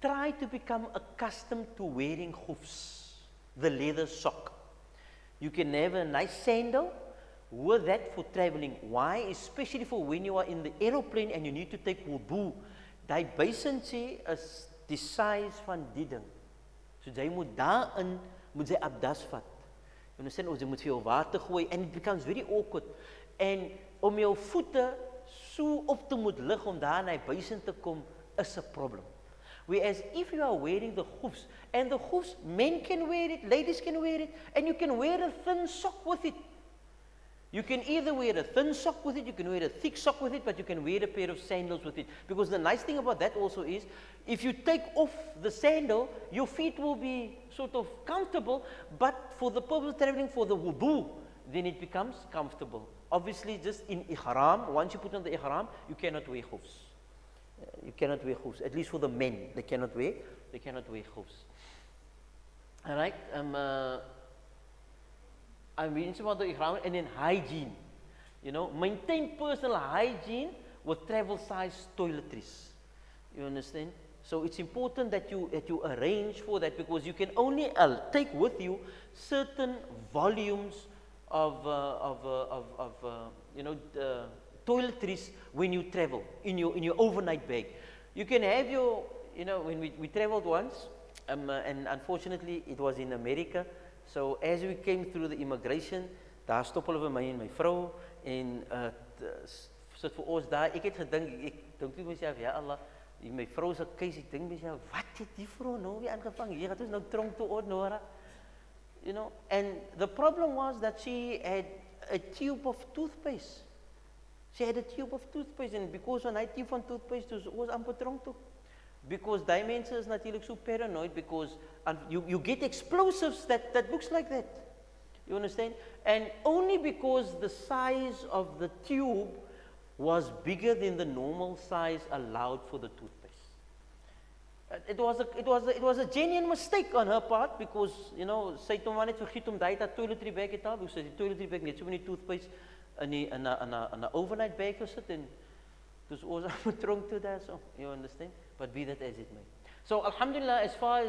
try to become accustomed to wearing hoofs, the leather sock. You can have a nice sandal with that for traveling. Why? Especially for when you are in the aeroplane and you need to take wudu. Die basin sê is die size van die ding. So jy moet daarin, moet jy abdas vat. You understand? Of jy moet veel water gooi, and it becomes very awkward. En om jou voete so op te moet lig om daar na die basin te kom, is 'n problem. Whereas if you are wearing the hoofs, and the hoofs, men can wear it, ladies can wear it, and you can wear a thin sock with it. You can either wear a thin sock with it, you can wear a thick sock with it, but you can wear a pair of sandals with it. Because the nice thing about that also is, if you take off the sandal, your feet will be sort of comfortable, but for the purpose of traveling for the wudu, then it becomes comfortable. Obviously, just in ihram, once you put on the ihram, you cannot wear hoofs. You cannot wear khufs. At least for the men, they cannot wear khufs. All right. I'm reading about the ihram and then hygiene. You know, maintain personal hygiene with travel size toiletries. You understand? So it's important that you arrange for that, because you can only take with you certain volumes of toiletries when you travel in your overnight bag. You can have your, you know, when we traveled once, and unfortunately it was in America. So as we came through the immigration, daar stop hulle vir my en my vrou en sit vir ons daar. Ek het gedink, ek dink toe myself, ja Allah, my vrou se keuse, ek dink myself, wat het die vrou nou weer aangevang? Jy gaan ons nou tronk toe Nora. You know, and the problem was that she had a tube of toothpaste. She had a tube of toothpaste, and because van hy tube van toothpaste was amper tronk toe. Because die mense is natuurlijk so paranoid, because you get explosives that looks like that. You understand? And only because the size of the tube was bigger than the normal size allowed for the toothpaste. It was a genuine mistake on her part, because, you know, sy het hom maar net vergeet om daai toiletry bag te haal. Sy het die toiletry bag net so met die toothpaste in 'n overnight bag gesit, en dus ons aan tronk toe daar so. You understand? But be that as it may. So alhamdulillah, as far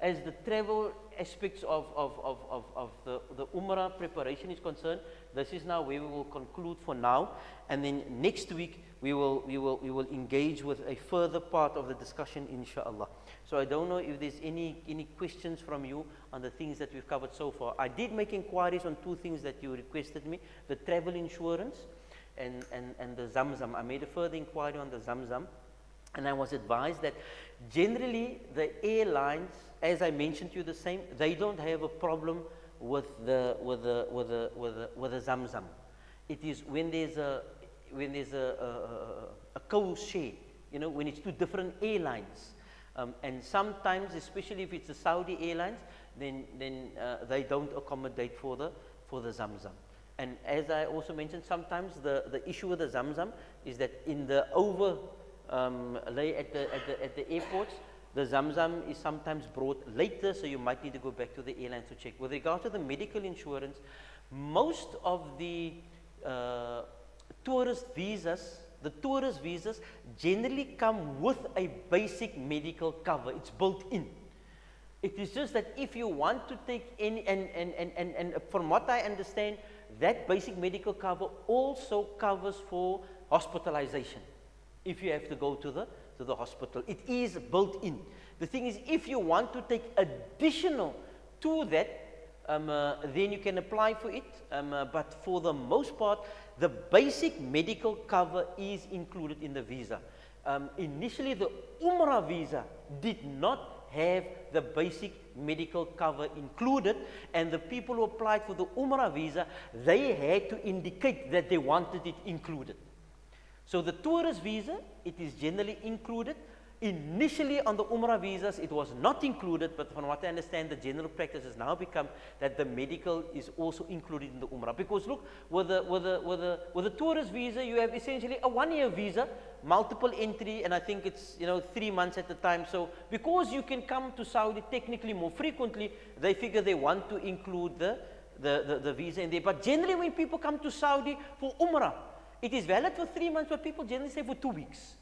as the travel aspects of the Umrah preparation is concerned, this is now where we will conclude for now, and then next week we will engage with a further part of the discussion, inshallah. So I don't know if there's any questions from you on the things that we've covered so far. I did make inquiries on two things that you requested me: the travel insurance and the Zamzam. I made a further inquiry on the Zamzam. And I was advised that generally the airlines, as I mentioned to you the same, they don't have a problem with the Zamzam. It is when there's a co-share, you know, when it's two different airlines, and sometimes, especially if it's the Saudi airlines, then they don't accommodate for the Zamzam. And as I also mentioned, sometimes the issue with the Zamzam is that in the lay at the airports, the Zamzam is sometimes brought later, so you might need to go back to the airlines to check. With regard to the medical insurance, most of the tourist visas generally come with a basic medical cover. It's built in. It is just that if you want to take any, and from what I understand, that basic medical cover also covers for hospitalization. If you have to go to the hospital, it is built in. The thing is, if you want to take additional to that, then you can apply for it. But for the most part, the basic medical cover is included in the visa. Initially, the Umrah visa did not have the basic medical cover included, and the people who applied for the Umrah visa, they had to indicate that they wanted it included. So the tourist visa, it is generally included. Initially on the Umrah visas, it was not included, but from what I understand, the general practice has now become that the medical is also included in the Umrah. Because look, with the tourist visa, you have essentially a 1-year visa, multiple entry, and I think it's, you know, 3 months at a time. So because you can come to Saudi technically more frequently, they figure they want to include the visa in there. But generally when people come to Saudi for Umrah, it is valid for 3 months, but people generally say for 2 weeks.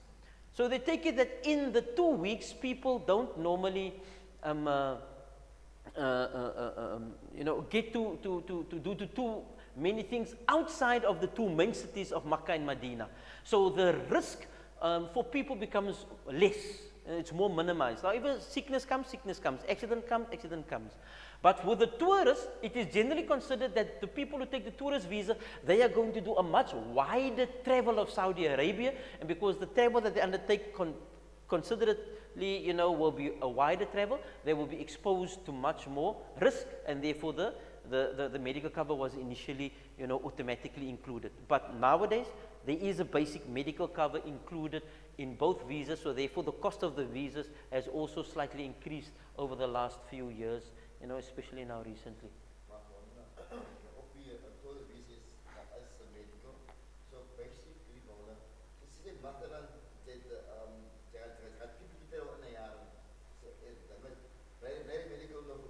So they take it that in the 2 weeks, people don't normally, get to do too many things outside of the two main cities of Makkah and Medina. So the risk for people becomes less. It's more minimized. However, sickness comes, accident comes. But with the tourists, it is generally considered that the people who take the tourist visa, they are going to do a much wider travel of Saudi Arabia, and because the travel that they undertake considerably, you know, will be a wider travel, they will be exposed to much more risk, and therefore the medical cover was initially, you know, automatically included. But nowadays, there is a basic medical cover included in both visas, so therefore the cost of the visas has also slightly increased over the last few years, you know, especially now recently.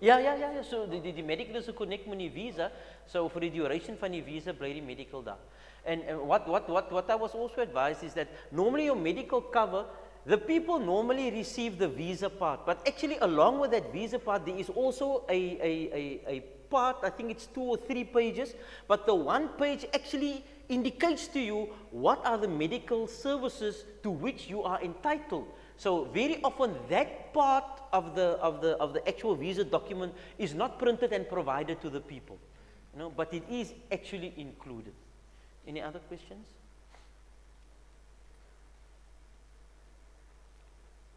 Ja. So die medical is connect met die visa. So for the duration van die visa bly die medical daar. And what I was also advised is that normally your medical cover, the people normally receive the visa part, but actually along with that visa part, there is also a part, I think it's 2 or 3 pages, but the one page actually indicates to you what are the medical services to which you are entitled. So very often that part of the actual visa document is not printed and provided to the people, you know, but it is actually included. Any other questions?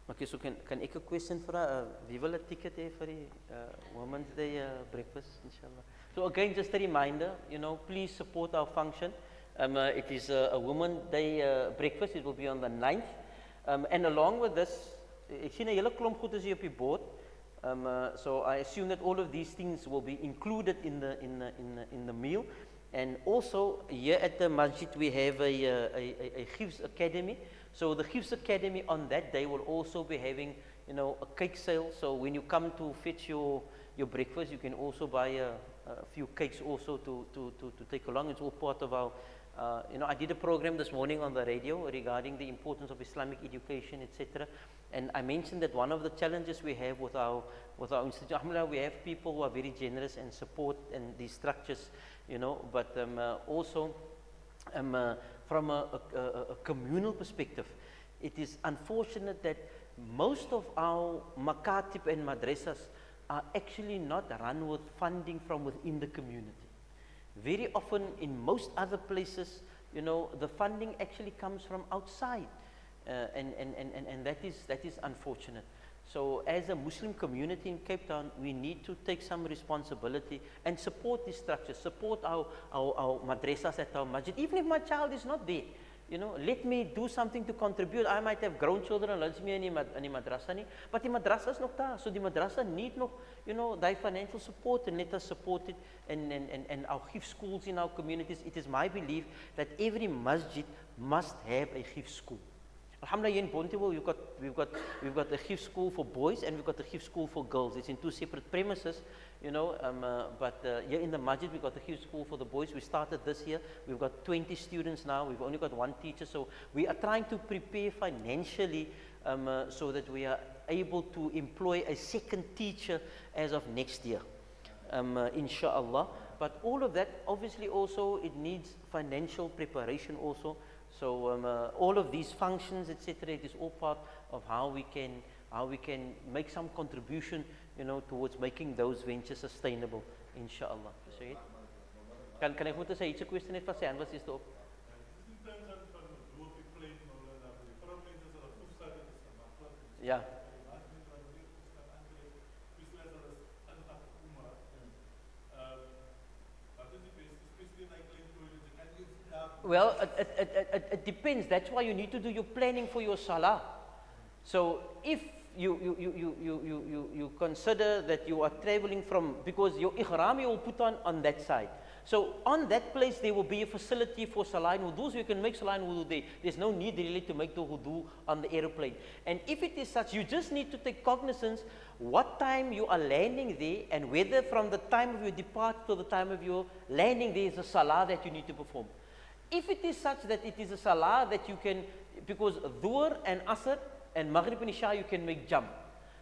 Okay, so kan ek 'n question vra? Wie wil 'n ticket hê vir die Women's Day breakfast, inshallah? So again, just a reminder, you know, please support our function. It is a Women's Day breakfast. It will be on the 9th. And along with this, ek sien 'n hele klomp goed is hier op die board. So I assume that all of these things will be included in the meal. And also here at the Masjid we have a Hifz Academy. So the Hifz Academy on that day will also be having, you know, a cake sale. So when you come to fetch your breakfast, you can also buy a few cakes also to take along. It's all part of our, you know, I did a program this morning on the radio regarding the importance of Islamic education, etc. And I mentioned that one of the challenges we have with our institute, alhamdulillah, we have people who are very generous and support and these structures, you know, but also from a communal perspective, it is unfortunate that most of our makatib and madrasas are actually not run with funding from within the community. Very often in most other places, you know, the funding actually comes from outside, and that is unfortunate. So as a Muslim community in Cape Town, we need to take some responsibility and support these structures, support our madrasas at our masjid. Even if my child is not there, you know, let me do something to contribute. I might have grown children, hulle is nie in die madrasa nie, but die madrasa is nog daar. So die madrasa need nog, you know, die financial support, and let us support it. And our Hifz schools in our communities, it is my belief that every masjid must have a Hifz school. Alhamdulillah, in Bonteheuwel, we've got a Hifz school for boys and we've got a Hifz school for girls. It's in 2 separate premises, you know, but here in the Masjid, we've got a Hifz school for the boys. We started this year. We've got 20 students now. We've only got 1 teacher. So we are trying to prepare financially so that we are able to employ a second teacher as of next year, inshallah. But all of that, obviously also, it needs financial preparation also. So all of these functions, etc., it is all part of how we can make some contribution, you know, towards making those ventures sustainable, inshallah. So kan ek moet sê iets 'n question net van sy hand was is op. Ja. Well, it depends. That's why you need to do your planning for your salah. So if you consider that you are traveling from, because your ihram you will put on that side. So on that place there will be a facility for salah and wudu, so you can make salah and wudu there. There's no need really to make the wudu on the aeroplane. And if it is such, you just need to take cognizance what time you are landing there, and whether from the time of your departure to the time of your landing there is a salah that you need to perform. If it is such that it is a salah that you can, because Dhuhr and Asr and Maghrib and Isha you can make jump.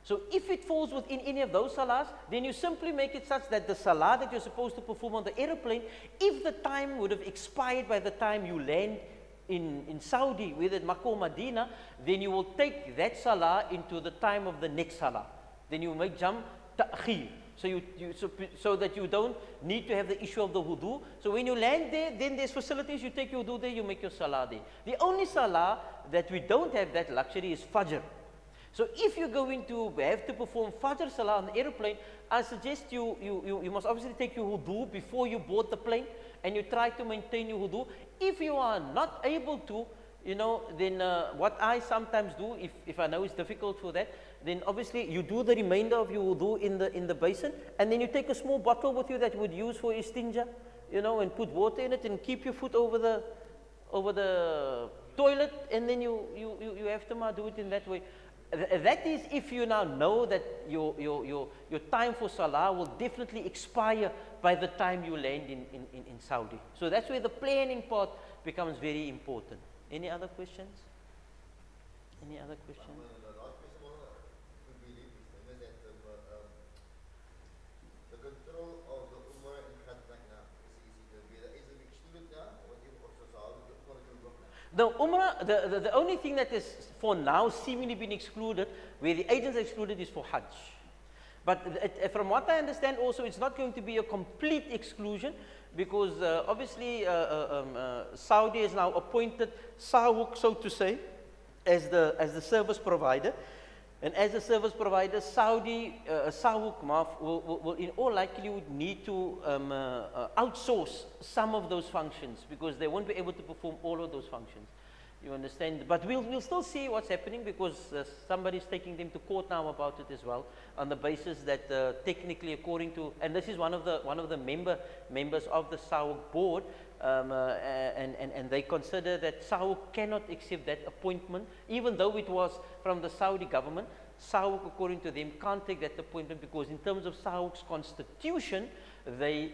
So if it falls within any of those salahs, then you simply make it such that the salah that you're supposed to perform on the aeroplane, if the time would have expired by the time you land in Saudi, whether at Makkah or Medina, then you will take that salah into the time of the next salah. Then you make jump ta'khir. So that you don't need to have the issue of the wudu. So when you land there, then there's facilities, you take your wudu there, you make your salah there. The only salah that we don't have that luxury is Fajr. So if you're going to have to perform Fajr salah on the aeroplane, I suggest you must obviously take your wudu before you board the plane, and you try to maintain your wudu. If you are not able to, you know, then what I sometimes do, if I know it's difficult for that, then obviously you do the remainder of your wudu in the basin, and then you take a small bottle with you that you would use for istinja, you know, and put water in it and keep your foot over the toilet, and then you have to do it in that way. That is if you now know that your time for Salah will definitely expire by the time you land in Saudi. So that's where the planning part becomes very important. Any other questions? Any other questions? The last question would be that the control of the Umrah in Khat right now is it excluded now, or is it also so how the Umrah can work now? The Umrah, the only thing that is for now seemingly been excluded, where the agents are excluded, is for Hajj. But from what I understand also, it's not going to be a complete exclusion, because obviously Saudi has now appointed Sawuk, so to say, as the service provider. And as a service provider, Sawuk will in all likelihood need to outsource some of those functions, because they won't be able to perform all of those functions. You understand? But we'll still see what's happening, because somebody's taking them to court now about it as well, on the basis that technically, according to, and this is one of the members of the Sawuk board, and they consider that Sawuk cannot accept that appointment, even though it was from the Saudi government. Sawuk, according to them, can't take that appointment, because in terms of Sawuk's constitution, they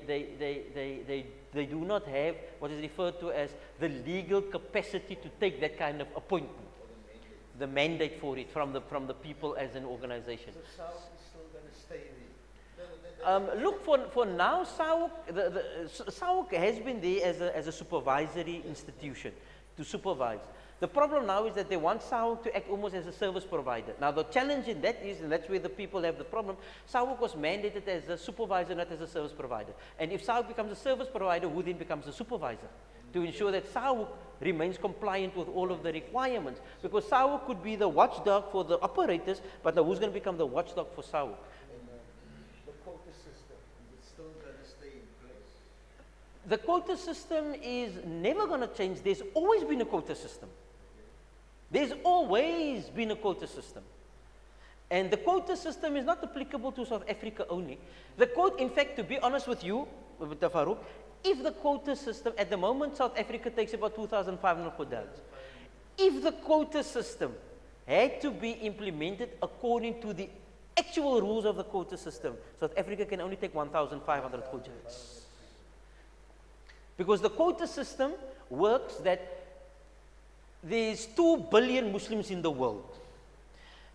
do not have what is referred to as the legal capacity to take that kind of appointment. The mandate for it from the people as an organization. So South is still going to stay there? Look, for now, Sawuk has been there as a supervisory institution to supervise. The problem now is that they want Sawuk to act almost as a service provider. Now the challenge in that is, and that's where the people have the problem, Sawuk was mandated as a supervisor, not as a service provider. And if Sawuk becomes a service provider, who then becomes a supervisor? To ensure that Sawuk remains compliant with all of the requirements. Because Sawuk could be the watchdog for the operators, but now who's going to become the watchdog for Sawuk? The quota system, is it still going to stay in place? The quota system is never going to change. There's always been a quota system. There's always been a quota system. And the quota system is not applicable to South Africa only. The quota, in fact, to be honest with you, Mr. Farouk, if the quota system, at the moment South Africa takes about 2,500 Hujjaj. If the quota system had to be implemented according to the actual rules of the quota system, South Africa can only take 1,500 Hujjaj. Because the quota system works that there's 2 billion Muslims in the world.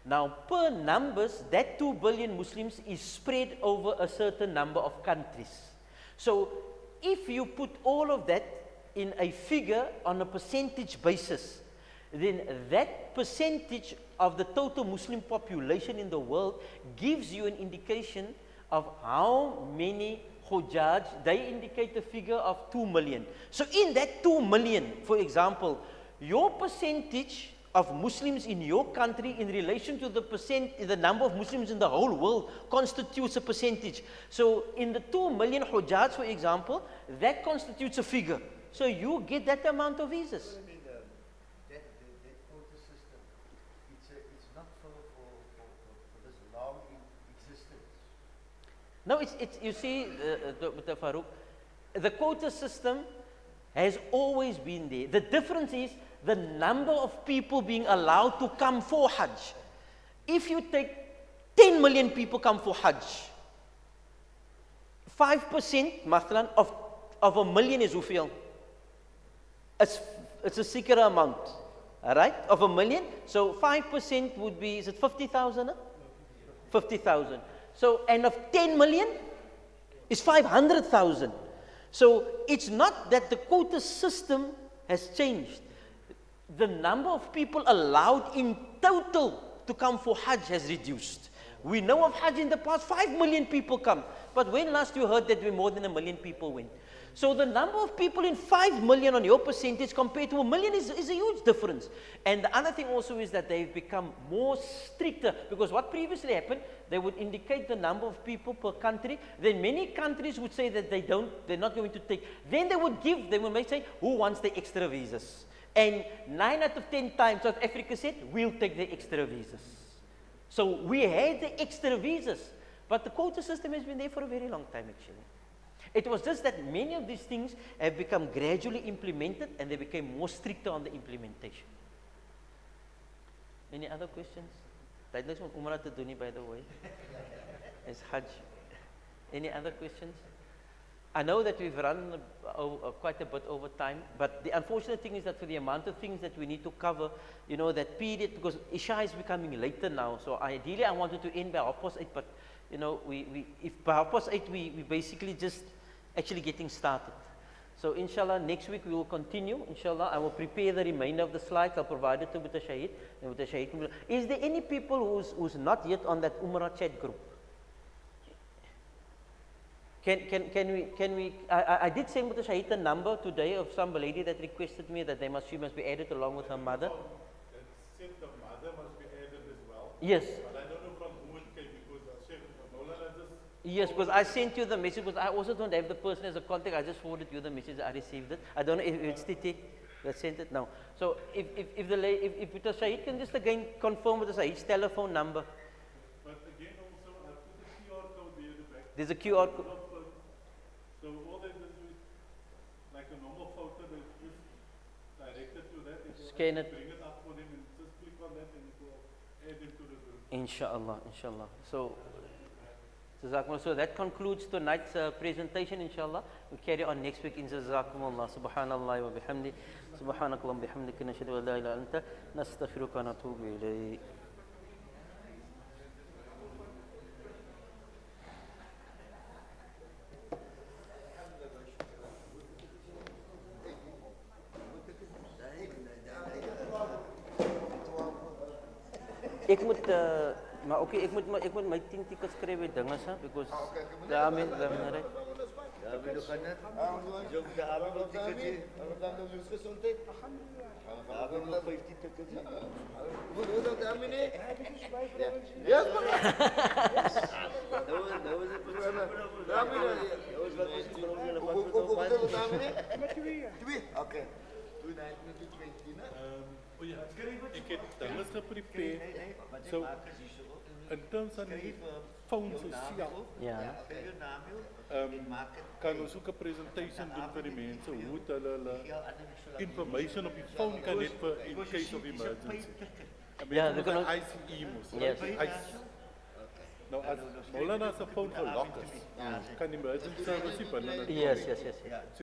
Now, per numbers, that 2 billion Muslims is spread over a certain number of countries. So, if you put all of that in a figure on a percentage basis, then that percentage of the total Muslim population in the world gives you an indication of how many Hujjaj. They indicate a figure of 2 million. So, in that 2 million, for example, your percentage of Muslims in your country in relation to the number of Muslims in the whole world constitutes a percentage. So in the 2 million Hujjaj, for example, that constitutes a figure. So you get that amount of visas. I mean, that quota system, it's not for this long existence. No, it's you see, Dr. Farouk, the quota system has always been there. The difference is the number of people being allowed to come for Hajj. If you take 10 million people come for Hajj, 5% Mathlan, of a million is hoeveel? It's a secret amount, all right, of a million. So 5% would be, is it 50,000? 50,000. So, and of 10 million is 500,000. So it's not that the quota system has changed. The number of people allowed in total to come for Hajj has reduced. We know of Hajj in the past, 5 million people come. But when last you heard that more than 1 million people went? So the number of people in 5 million on your percentage compared to 1 million is a huge difference. And the other thing also is that they've become more stricter, because what previously happened, they would indicate the number of people per country. Then many countries would say that they're not going to take. Then they would say, who wants the extra visas? And 9 out of 10 times South Africa said, we'll take the extra visas. So we had the extra visas, but the quota system has been there for a very long time actually. It was just that many of these things have become gradually implemented and they became more stricter on the implementation. Any other questions? Hy het niks met Umrah te doen nie, by the way. It's Hajj. Any other questions? I know that we've run quite a bit over time, but the unfortunate thing is that for the amount of things that we need to cover, you know, that period, because Isha is becoming later now, so ideally I wanted to end by 8:30, but, you know, if by 8:30 we basically just actually getting started. So inshallah, next week we will continue. Inshallah, I will prepare the remainder of the slides. I'll provide it to Mr. Shahid. And Mr. Shahid will, is there any people who's not yet on that Umrah chat group? Can we, I did send Mr. Shahid a number today of some lady that requested me that she must be added along with her mother. That said the mother must be added as well. Yes. But I don't know from who it came because Sheikh Maulana just... Yes, because I sent you the message, because I also don't have the person as a contact. I just forwarded you the message. I received it. I don't know if it's Titi that sent it now. So if Mr. Shahid can just again confirm with Shahid's telephone number. But again also, I put the QR code there at the back. There's a QR code. So all they do is like a normal photo, they just direct it to that. Scan it. Bring it up for them and just click on that and it will add them to the group. Inshallah, inshallah. So that concludes tonight's presentation, inshallah. We'll carry on next week in Jazakumullah. Subhanallah wa bihamdi. Subhanakallah wa bihamdika nashhadu an la ilaha illa anta nastaghfiruka wa natubu ilayk. Ek moet maar okay, ek moet my 10 tickets skryf by dinge sa because daarmee right. Ja, we gaan net. Zo de avond op ticketje. Dan doen we gezondheid. Ja, we nog 15 tickets. Hoe dat daarmee nee? Ja. Dat was het programma. Daarmee. Dat was wat is die hoeveel daarmee nee? Met 2. Oké. Doe dat met die 20, né? Oh ja, ik heb dinges geprepared. So, in terms van die phones zelf, Ja. kan ons ook 'n presentation doen vir die mense hoe hulle information op die phone kan net vir in case of emergency. Ja, we kan ook ICE moes. Yes. Nou as Maulana se phone gelok is, kan die emergency service nie binne. Yes.